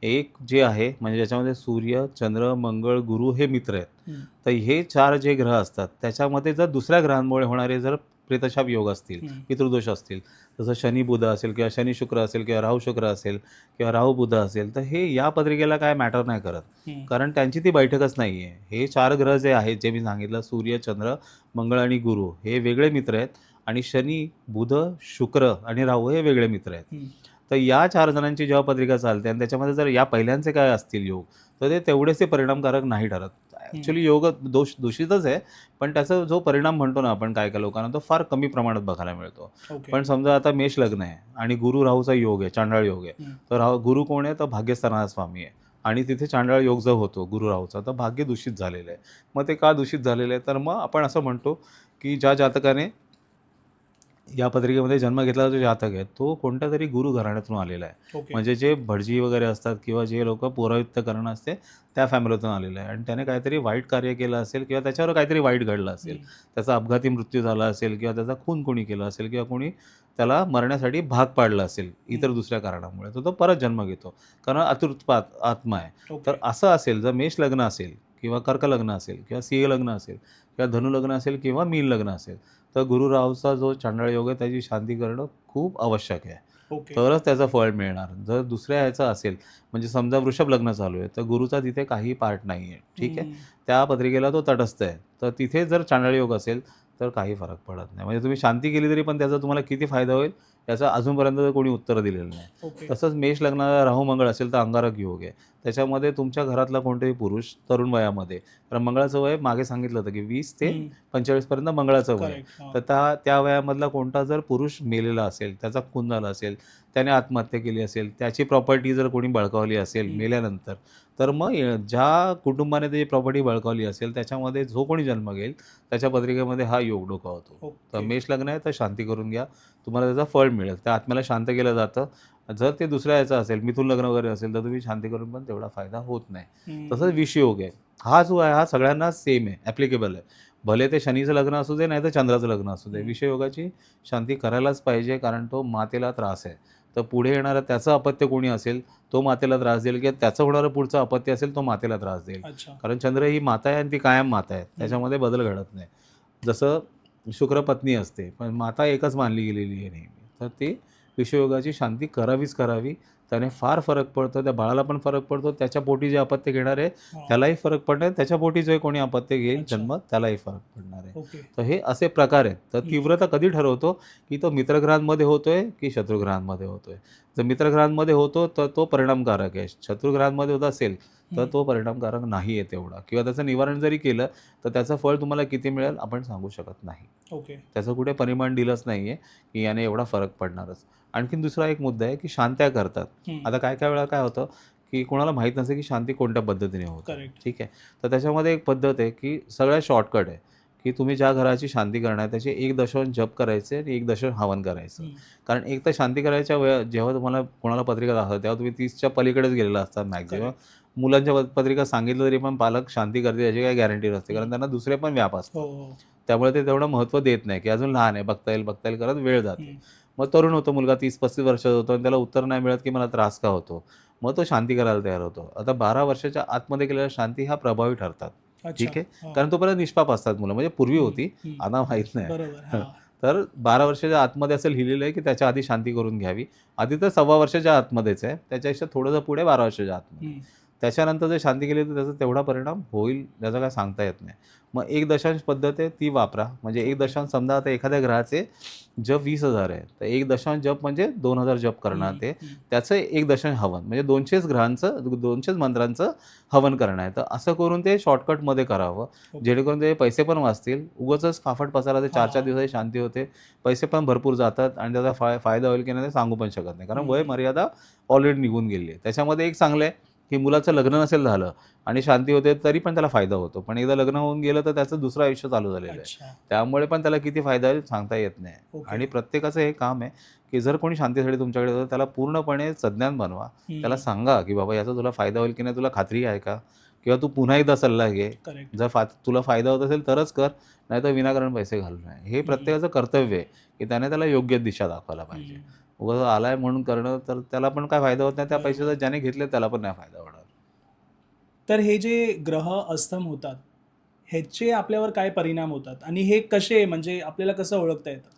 एक जे आहे म्हणजे ज्याच्यामध्ये सूर्य, चंद्र, मंगळ, गुरु हे मित्र आहेत. हं. तर हे 4 जे ग्रह असतात त्याच्यामध्ये जर दुसऱ्या ग्रहांमुळे होणारे जर प्रेतशाप योग असतील, हं. पितृदोष असतील, जसं शनी बुध असेल किंवा शनी शुक्र असेल किंवा राहू शुक्र असेल किंवा राहू बुध असेल, तर हे या पत्रिकेला काय मॅटर नाही करत. हं. कारण त्यांची ती बैठकच नाही आहे. हे 4 ग्रह जे आहेत जे मी सांगितलं सूर्य, चंद्र, मंगळ आणि गुरु हे वेगळे मित्र आहेत आणि शनी, बुध, शुक्र आणि राहू हे वेगळे मित्र आहेत. हं. तर या 4 जणांची जेव्हा पत्रिका चालते आणि त्याच्यामध्ये जर या पहिल्यांचे काय असतील योग, तर ते तेवढेसे परिणामकारक नाही ठरत. ॲक्च्युली योग दूषितच आहे, पण त्याचा जो परिणाम म्हणतो ना आपण काय-काय लोकांना, तो फार कमी प्रमाणात बघायला मिळतो. ओके. पण समजा आता मेष लग्न आहे आणि गुरु राहूचा योग आहे, चांडाळ योग आहे. हं. तर गुरु कोण आहे? तर भाग्यस्थानाचा स्वामी आहे आणि तिथे चांडाळ योग जो होतो गुरु राहूचा, तर भाग्य दूषित झालेलं आहे. मग ते का दूषित झालेलं आहे? तर मग आपण असं म्हणतो, की ज्या जातकाने या पत्रिकेमध्ये जन्म घेतलेला जो जातक आहे, तो कोणत्यातरी गुरु घराण्यातून आलेला आहे. ओके. म्हणजे जे भटजी वगैरे असतात किंवा जे लोकं पौरोहित्य करणं असते, त्या फॅमिलीतून आलेलं आहे आणि त्याने काहीतरी वाईट कार्य केलं असेल किंवा त्याच्यावर काहीतरी वाईट घडलं असेल. हं. त्याचा अपघाती मृत्यू झाला असेल किंवा त्याचा खून कोणी केला असेल किंवा कोणी त्याला मरण्यासाठी भाग पाडलं असेल इतर दुसऱ्या कारणामुळे, तर तो परत जन्म घेतो. कारण अतृप्त आत्मा आहे. ओके. तर असं असेल, जर मेष लग्न असेल किंवा कर्क लग्न असेल किंवा सिंह लग्न असेल किंवा धनु लग्न असेल किंवा मीन लग्न असेल, तर गुरु राहूचा जो चांडाळ योग आहे त्याची शांती करणं खूप आवश्यक आहे. ओके. तरच त्याचं फळ मिळणार. जर दुसऱ्या ह्याचं असेल, म्हणजे समजा वृषभ लग्न चालू आहे, तर गुरुचा तिथे काही पार्ट नाही आहे. ठीक आहे. हं. त्या पत्रिकेला तो तटस्थ आहे. तर तिथे जर चांडाळ योग असेल, तर काही फरक पडत नाही. म्हणजे तुम्ही शांती केली तरी पण त्याचा तुम्हाला किती फायदा होईल, याचं अजूनपर्यंत कोणी उत्तरं दिलेलं नाही. ओके. तसंच मेष लग्नाला राहू मंगळ असेल तर अंगारक योग आहे. त्याच्यामध्ये तुमच्या घरातला कोणताही पुरुष तरुण वयामध्ये, कारण मंगळाचं वय मागे सांगितलं होतं की 20 ते 45 पर्यंत मंगळाचं वय आहे. करेक्ट. हां. तर त्या वयामधला कोणता जर पुरुष मेलेला असेल, त्याचा खून झाला असेल, त्याने आत्महत्या केली असेल, त्याची प्रॉपर्टी जर कोणी बळकावली असेल मेल्यानंतर, तर मग ज्या कुटुंबाने त्याची प्रॉपर्टी बळकावली असेल, त्याच्यामध्ये जो कोणी जन्म घेईल, त्याच्या पत्रिकेमध्ये हा योग डोकावतो. तर ओके. मेष लग्न आहे तर शांती करून घ्या. तुम्हाला त्याचं फळ मिळेल. त्या आत्म्याला शांत केलं जातं. जर ते दुसऱ्या ह्याचं असेल, मिथुन लग्न वगैरे असेल, तर तुम्ही शांती करून पण तेवढा फायदा होत नाही. हं. तसंच विषयोग आहे. हा जो आहे हा सगळ्यांना सेम आहे, ॲप्लिकेबल आहे. भले ते शनीचं लग्न असू दे, नाहीतर चंद्राचं लग्न असू दे. विषयोगाची शांती करायलाच पाहिजे, कारण तो मातेला त्रास आहे. तर पुढे येणारं त्याचं अपत्य कोणी असेल, तो मातेला त्रास देईल किंवा त्याचं होणारं पुढचं अपत्य असेल, तो मातेला त्रास देईल. अच्छा. कारण चंद्र ही माता आहे आणि ती कायम माता आहे. त्याच्यामध्ये बदल घडत नाही. जसं शुक्र पत्नी असते, पण माता एकच मानली गेलेली आहे नेहमी. तर ती विषयोगाची शांती करावीच करावी. त्याने फार फरक पडतो. त्या बाळाला पण फरक पडतो. त्याच्या पोटी जे अपत्य घेणार आहे, हां. त्यालाही फरक पडणार आहे. त्याच्या पोटी जे कोणी अपत्य घेईल अच्छा. जन्म, त्यालाही फरक पडणार आहे. ओके. तर हे असे प्रकार आहेत. तर तीव्रता कधी ठरवतो, की तो मित्रग्रहांमध्ये होतोय की शत्रुग्रहांमध्ये होतोय. जर मित्रग्रहांमध्ये होतो, तर तो परिणामकारक आहे. शत्रुग्रहांमध्ये होत असेल, तर तो परिणामकारक नाही आहे तेवढा किंवा त्याचं निवारण जरी केलं, तर त्याचं फळ तुम्हाला किती मिळेल आपण सांगू शकत नाही. ओके. त्याचं कुठे परिमाण दिलंच नाही आहे, की याने एवढा फरक पडणारच. आणखीन दुसरा एक मुद्दा आहे, की शांत्या करतात. हं. आता काय-काय वेळा काय होतं, की कोणाला माहीत नसतं, की शांती कोणत्या पद्धतीने होते. करेक्ट. ठीक आहे. तर त्याच्यामध्ये एक पद्धत आहे, की सगळ्यात शॉर्टकट आहे, की तुम्ही ज्या घराची शांती करणार आहे, त्याचे 1 दशंश जप करायचे आणि 1 दशंश हवन करायचं. कारण एक तर शांती करायच्या जेव्हा तुम्हाला कोणाला पत्रिका दाखवतात, तेव्हा तुम्ही 30च्या पलीकडेच गेलेला असतात मॅक्सिमम. मुलांच्या पत्रिका सांगितलं तरी पण पालक शांती करतील याची काही गॅरंटी नसते, कारण त्यांना दुसरे पण व्याप असतात. हो, हो. त्यामुळे ते तेवढं महत्त्व देत नाही, की अजून लहान आहे, बघता येईल करत वेळ जाते. हं. मग तरुण होतो मुलगा 30-35 वर्षाचा होतो आणि त्याला उत्तर नाही मिळत, की मला त्रास का होतो? मग तो शांती करायला तयार होतो. आता 12 वर्षाच्या आतमध्ये केलेल्या शांती ह्या प्रभावी ठरतात. अच्छा. ठीक आहे. हां. कारण तोपर्यंत निष्पाप असतात मुलं. म्हणजे पूर्वी होती, हं. आता माहीत नाही. बरोबर. हं. हां. तर 12 वर्षाच्या आतमध्ये असं लिहिलेलं आहे की त्याच्या आधी शांती करून घ्यावी. आधी तर 1.25 वर्षाच्या आतमध्येच आहे, त्याच्यापेक्षा थोडंसं पुढे 12 वर्षाच्या आतमध्ये. त्याच्यानंतर जर शांती केली तर त्याचा तेवढा परिणाम होईल याचा काय सांगता येत नाही. मग 1 दशांश पद्धत आहे ती वापरा. म्हणजे 1 दशांश समजा आता एखाद्या ग्रहाचे जप 20,000 आहे, तर 1 दशांश जप म्हणजे 2,000 जप करणार ते. त्याचं 1 दशांश हवन म्हणजे 200 ग्रहांचं 200 मंत्रांचं हवन करणं आहे. तर असं करून ते शॉर्टकटमध्ये करावं, जेणेकरून ते पैसे पण वाचतील. उगाचच फाफट पसारा ते 4-4 दिवसाची शांती होते, पैसे पण भरपूर जातात आणि त्याचा फायदा होईल की नाही ते सांगू पण शकत नाही, कारण वय मर्यादा ऑलरेडी निघून गेली आहे. त्याच्यामध्ये एक चांगलं आहे की मुलाचं लग्न नसेल झालं आणि शांती होते तरी पण त्याला फायदा होतो, पण एकदा लग्न होऊन गेलं तर त्याचं दुसरं आयुष्य चालू झालेलं आहे. त्यामुळे पण त्याला किती फायदा होईल सांगता येत नाही. आणि प्रत्येकाचं हे काम आहे की जर कोणी शांतीसाठी तुमच्याकडे येतं त्याला पूर्णपणे सज्ञान बनवा. त्याला सांगा की बाबा याचा तुला फायदा होईल की नाही, तुला खात्री आहे का, किंवा तू पुन्हा एकदा सल्ला घे. जर तुला फायदा होत असेल तरच कर, नाही तर विनाकारण पैसे घालू नये. हे प्रत्येकाचं कर्तव्य आहे की त्याने त्याला योग्य दिशा दाखवायला पाहिजे. उगाच आलाय म्हणून करणं तर त्याला पण काय फायदा होत नाही, त्या पैशाचा ज्याने घेतले त्याला पण नाही फायदा होणार. तर हे जे ग्रह अस्तम होतात ह्याचे आपल्यावर काय परिणाम होतात आणि हे कसे, म्हणजे आपल्याला कसं ओळखता येतं?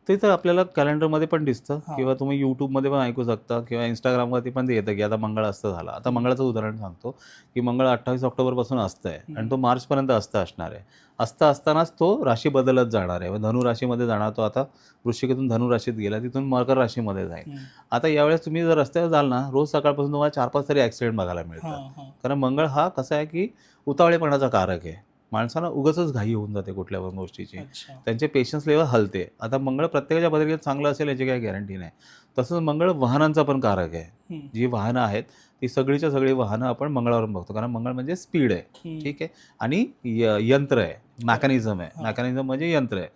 ते तर आपल्याला कॅलेंडरमध्ये पण दिसतं किंवा तुम्ही यूट्यूबमध्ये पण ऐकू शकता किंवा इंस्टाग्रामवरती पण ते येतं की आता मंगळ अस्त झाला. आता मंगळाचं उदाहरण सांगतो की मंगळ 28 ऑक्टोबरपासून अस्त आहे आणि तो मार्चपर्यंत अस्त असणार आहे. अस्त असतानाच तो राशी बदलत जाणार आहे. धनु राशीमध्ये जाणार तो. आता वृश्चिकेतून धनु राशीत गेला, तिथून मकर राशीमध्ये जाईल. आता यावेळेस तुम्ही जर रस्त्यावर जाल ना, रोज सकाळपासून तुम्हाला 4-5 तरी ॲक्सिडेंट बघायला मिळतात. कारण मंगळ हा कसा आहे की उतावळेपणाचा कारक आहे. माणसांना उगाचच घाई होऊन जाते कुठल्या पण गोष्टीची, त्यांचे पेशन्स लेवल हलते. आता मंगळ प्रत्येकाच्या पत्रिकेत चांगलं असेल याची काही गॅरंटी नाही. तसंच मंगळ वाहनांचा पण कारक आहे. जी वाहनं आहेत ती सगळीच्या सगळी वाहनं आपण मंगळावरून बघतो, कारण मंगळ म्हणजे स्पीड आहे, ठीक आहे, आणि यंत्र आहे, मॅकॅनिझम आहे. मॅकॅनिझम म्हणजे यंत्र आहे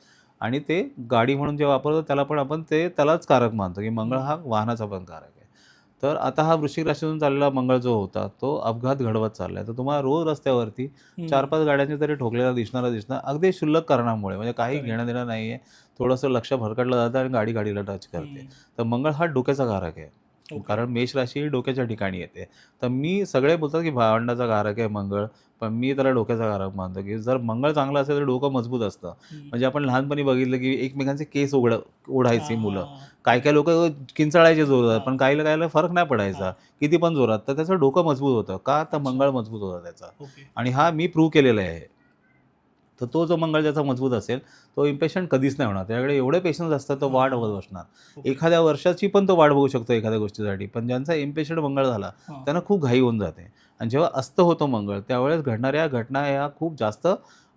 आणि ते गाडी म्हणून जे वापरतो त्याला पण आपण त्यालाच कारक मानतो की मंगळ हा वाहनाचा पण कारक आहे. तर आता हा वृश्चिक राशीतून चाललेला मंगळ जो होता तो अपघात घडवत चाललाय. तर तुम्हाला रोज रस्त्यावरती 4-5 गाड्यांनी तरी ठोकलेला दिसणार अगदी क्षुल्लक कारणामुळे, म्हणजे काही घेणं देणं नाही आहे. थोडंसं लक्ष भरकटलं जातं आणि गाडी गाडीला टच करते. तर मंगळ हा डोक्याचा कारक आहे, कारण मेष राशी ही डोक्याच्या ठिकाणी येते. तर मी सगळे बोलतात की भावंडाचा कारक आहे मंगळ, पण मी त्याला डोक्याचा कारक मानतो की जर मंगळ चांगला असेल तर डोकं मजबूत असतं. म्हणजे आपण लहानपणी बघितलं की एकमेकांचे केस ओढायची मुलं, काय काय लोक किंचाळायचे जोरात, पण काहीला फरक नाही पडायचा किती पण जोरात, तर त्याचं डोकं मजबूत होतं. का तर मंगळ मजबूत होता त्याचा. आणि हा मी प्रूव्ह केलेला आहे. तर तो जो मंगळ ज्याचा मजबूत असेल तो इम्पेशंट कधीच नाही होणार. त्याकडे एवढे पेशन्स असतात, तो वाट बघत बसणार. एखाद्या वर्षाची पण तो वाट बघू शकतो एखाद्या गोष्टीसाठी. पण ज्यांचा इम्पेशंट मंगळ झाला त्यांना खूप घाई होऊन जाते. आणि जेव्हा अस्त होतो मंगळ त्यावेळेस घडणाऱ्या घटना या खूप जास्त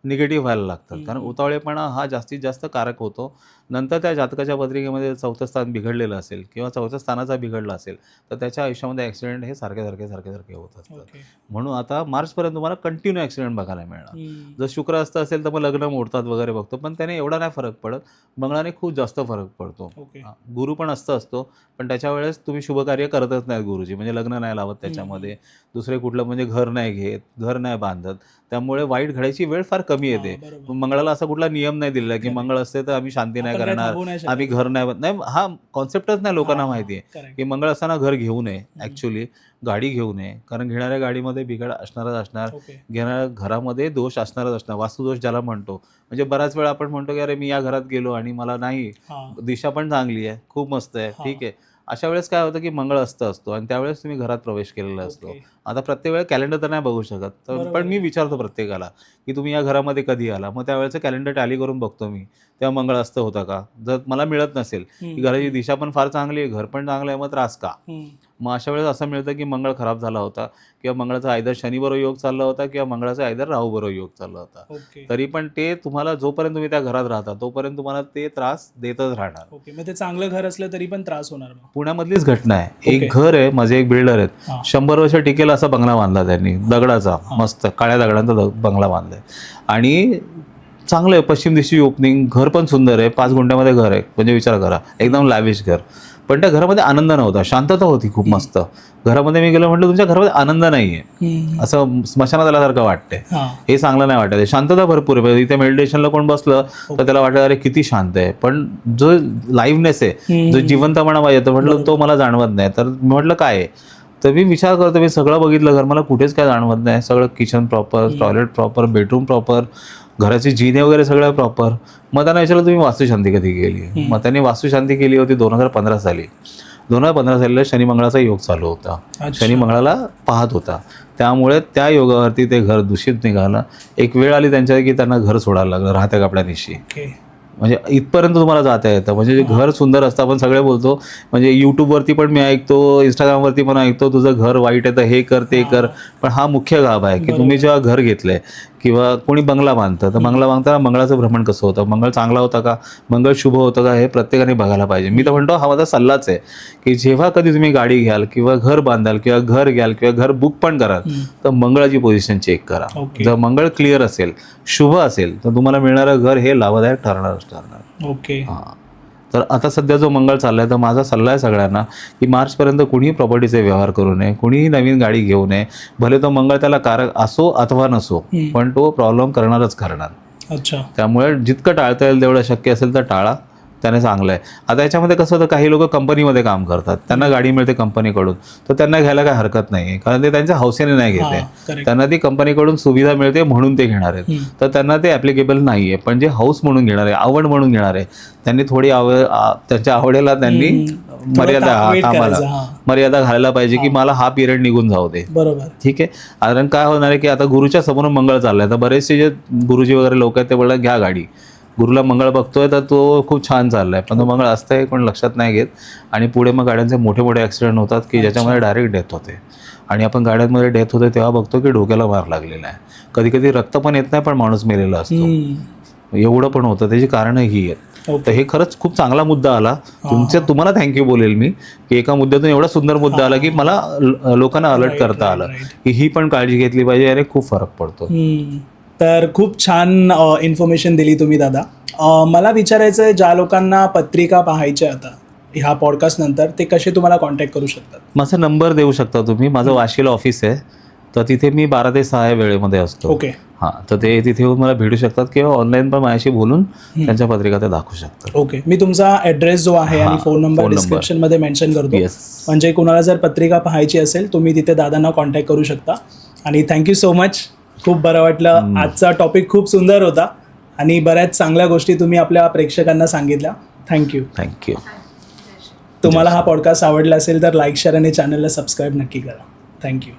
निगेटिव्ह व्हायला लागतात, कारण उतावळेपणा हा जास्तीत जास्त कारक होतो. नंतर त्या जातकाच्या पत्रिकेमध्ये 4थं स्थान बिघडलेलं असेल किंवा 4थ्या स्थानाचा बिघडला असेल तर त्याच्या आयुष्यामध्ये ॲक्सिडेंट हे सारखे होत असतात. म्हणून आता मार्चपर्यंत तुम्हाला कंटिन्यू ॲक्सिडेंट बघायला मिळणार. जर शुक्र असतं असेल तर मग लग्न मोडतात वगैरे बघतो, पण त्याने एवढा नाही फरक पडत. मंगळाने खूप जास्त फरक पडतो. गुरु पण असतो, पण त्याच्या वेळेस तुम्ही शुभकार्य करतच नाही गुरुजी, म्हणजे लग्न नाही लावत त्याच्यामध्ये, दुसरे कुठलं म्हणजे घर नाही घेत, घर नाही बांधत, त्यामुळे वाईट घडायची वेळ फार कमी येते. मंगळाला असा कुठला नियम नाही दिलेला की मंगळ असते तर आम्ही शांती नाही करणार, आम्ही घर नाही, हा कॉन्सेप्टच नाही लोकांना माहिती आहे की मंगळ असताना घर घेऊ नये, ॲक्च्युली गाडी घेऊ नये, कारण घेणाऱ्या गाडीमध्ये बिघाड असणार, घेणाऱ्या घरामध्ये दोष असणार, वास्तुदोष ज्याला म्हणतो. म्हणजे बऱ्याच वेळा आपण म्हणतो की अरे मी या घरात गेलो आणि मला नाही, दिशा पण चांगली आहे, खूप मस्त आहे, ठीक आहे. अशा वेळेस काय होतं की मंगळ असतो आणि त्यावेळेस तुम्ही घरात प्रवेश केलेला असतो. आता प्रत्येक वेळेस कॅलेंडर तर नाही बघू शकत, तर पण मी विचारतो प्रत्येकाला की तुम्ही या घरामध्ये कधी आला, मग त्यावेळेचं कॅलेंडर टॅली करून बघतो मी, तेव्हा मंगळ अस्त होता का. जर मला मिळत नसेल की घराची दिशा पण फार चांगली आहे, घर पण चांगलं आहे, मग त्रास का. मग अशा वेळेस असं मिळतं की मंगळ खराब झाला होता किंवा मंगळाचा आयदर शनी बरोबर योग चालला होता किंवा मंगळाचा आयदर राहू बरोबर योग चालला होता. तरी पण ते तुम्हाला जोपर्यंत तुम्ही त्या घरात राहता तोपर्यंत तुम्हाला ते त्रास देतच राहणार. मग ते चांगलं घर असलं तरी पण त्रास होणार. पुण्यामधलीच घटना आहे. एक घर आहे, माझे एक बिल्डर आहेत, 100 वर्ष टिकेल असा बंगला बांधला त्यांनी, दगडाचा, मस्त काळ्या दगडांचा बंगला बांधलाय आणि चांगलं आहे. पश्चिम दिशेची ओपनिंग, घर पण सुंदर आहे, 5 गुंठ्यामध्ये घर आहे, म्हणजे विचार करा, एकदम लॅविश घर. पण त्या घरामध्ये आनंद नव्हता, शांतता होती खूप मस्त. घरामध्ये मी गेलो, म्हटलं तुमच्या घरामध्ये आनंद नाहीये, असं स्मशानात आल्यासारखं वाटतंय, हे चांगलं नाही वाटत. शांतता भरपूर आहे, इथे मेडिटेशनला कोण बसलं तर त्याला वाटतं अरे किती शांत आहे, पण जो लाईव्हनेस आहे, जो जिवंतपणा पाहिजे तो म्हटलं तो मला जाणवत नाही. तर म्हटलं काय आहे, तर मी विचार करतो, मी सगळं बघितलं घर, मला कुठेच काय जाणवत नाही. सगळं kitchen proper, toilet proper, bedroom proper, घराची जिने वगैरे सगळं प्रॉपर. मग त्यांना विचारलं तुम्ही वास्तुशांती कधी केली? मग त्यांनी वास्तुशांती केली होती 2015 साली. 2015 सालीला शनी मंगळाचा योग चालू होता. शनी मंगळाला पाहत होता, त्यामुळे त्या योगावरती ते घर दूषित निघालं. एक वेळ आली त्यांच्या की त्यांना घर सोडायला लागलं राहत्या कपड्यानिशी. म्हणजे इथपर्यंत तुम्हाला जाता येतं. म्हणजे जे घर सुंदर असतं, आपण सगळे बोलतो, म्हणजे यूट्यूबवरती पण मी ऐकतो, इंस्टाग्रामवरती पण ऐकतो, तुझं घर वाईट आहे तर हे कर ते कर. पण हा मुख्य गाभ आहे की तुम्ही जेव्हा घर घेतलंय किंवा कोणी बंगला बांधतं, तर बंगला बांधताना मंगळाचं भ्रमण कसं होतं, मंगळ चांगला होता का, मंगळ शुभ होतं का, हे प्रत्येकाने बघायला पाहिजे. मी तर म्हणतो हा माझा सल्लाच आहे की जेव्हा कधी तुम्ही गाडी घ्याल किंवा घर बांधाल किंवा घर घ्याल किंवा घर बुक पण कराल, तर मंगळाची पोझिशन चेक करा. जर मंगळ क्लिअर असेल, शुभ असेल, तर तुम्हाला मिळणारं घर हे लाभदायक ठरणारच ठरणार. ओके. हां. तर आता सध्या जो मंगळ चाललाय, तर माझा सल्ला आहे सगळ्यांना की मार्चपर्यंत कुणीही प्रॉपर्टीचे व्यवहार करू नये, कुणीही नवीन गाडी घेऊ नये. भले तो मंगळ त्याला कारक असो अथवा नसो, पण तो प्रॉब्लेम करणारच करणार. अच्छा. त्यामुळे जितकं टाळता येईल तेवढं शक्य असेल तर टाळा, त्याने चांगलं आहे. आता याच्यामध्ये कसं होतं, काही लोक कंपनीमध्ये काम करतात, त्यांना गाडी मिळते कंपनीकडून, तर त्यांना घ्यायला काही हरकत नाही, कारण ते त्यांच्या हौसेने नाही घेते. त्यांना ती कंपनीकडून सुविधा मिळते म्हणून ते घेणार आहेत, तर त्यांना ते ॲप्लिकेबल नाही आहे. पण जे हौस म्हणून घेणार आहे, आवड म्हणून घेणार आहे, त्यांनी थोडी त्यांच्या आवडीला त्यांनी मर्यादा घालायला पाहिजे की मला हा पिरियड निघून जाऊ दे. बरोबर. ठीक आहे. कारण काय होणार आहे की आता गुरुच्या समोर मंगळ चाललाय, तर बरेचसे जे गुरुजी वगैरे लोक आहेत ते बोलतात घ्या गाडी. गुरुला मंगळ बघतोय तर तो खूप छान चाललाय, पण तो मंगळ असतंय कोण लक्षात नाही घेत, आणि पुढे मग गाड्यांचे मोठे मोठे ॲक्सिडेंट होतात की ज्याच्यामध्ये डायरेक्ट डेथ होते. आणि आपण गाड्यांमध्ये डेथ होते तेव्हा बघतो की डोक्याला मार लागलेला आहे, कधी कधी रक्त पण येत नाही पण माणूस मेलेला असतो. एवढं पण होतं. त्याची कारणं ही आहेत. तर हे खरंच खूप चांगला मुद्दा आला. तुम्हाला थँक्यू बोलेल मी की एका मुद्द्यातून एवढा सुंदर मुद्दा आला की मला लोकांना अलर्ट करता आलं की ही पण काळजी घेतली पाहिजे, याने खूप फरक पडतो. तर खूप छान इन्फॉर्मेशन दिली तुम्ही दादा. मला विचारायचं आहे, ज्या लोकांना पत्रिका पाहायच्या आता ह्या पॉडकास्ट नंतर, ते कसे तुम्हाला कॉन्टॅक्ट करू शकतात? माझा नंबर देऊ शकता तुम्ही. माझं वाशीला ऑफिस आहे, तर तिथे मी 12 ते 6 या वेळेमध्ये असतो. ओके. हां, तर ते तिथे येऊन मला भेटू शकतात किंवा ऑनलाईन पण माझ्याशी बोलून त्यांच्या पत्रिका ते दाखवू शकतात. ओके. मी तुमचा ॲड्रेस जो आहे आणि फोन नंबर डिस्क्रिप्शनमध्ये मेन्शन करतो. म्हणजे कुणाला जर पत्रिका पाहायची असेल, तुम्ही तिथे दादांना कॉन्टॅक्ट करू शकता. आणि थँक्यू सो मच. खूप बरं वाटलं. आजचा टॉपिक खूप सुंदर होता आणि बऱ्याच चांगल्या गोष्टी तुम्ही आपल्या प्रेक्षकांना सांगितल्या. थँक्यू. तुम्हाला हा पॉडकास्ट आवडला असेल तर लाईक, शेअर आणि चॅनलला सबस्क्राईब नक्की करा. थँक्यू.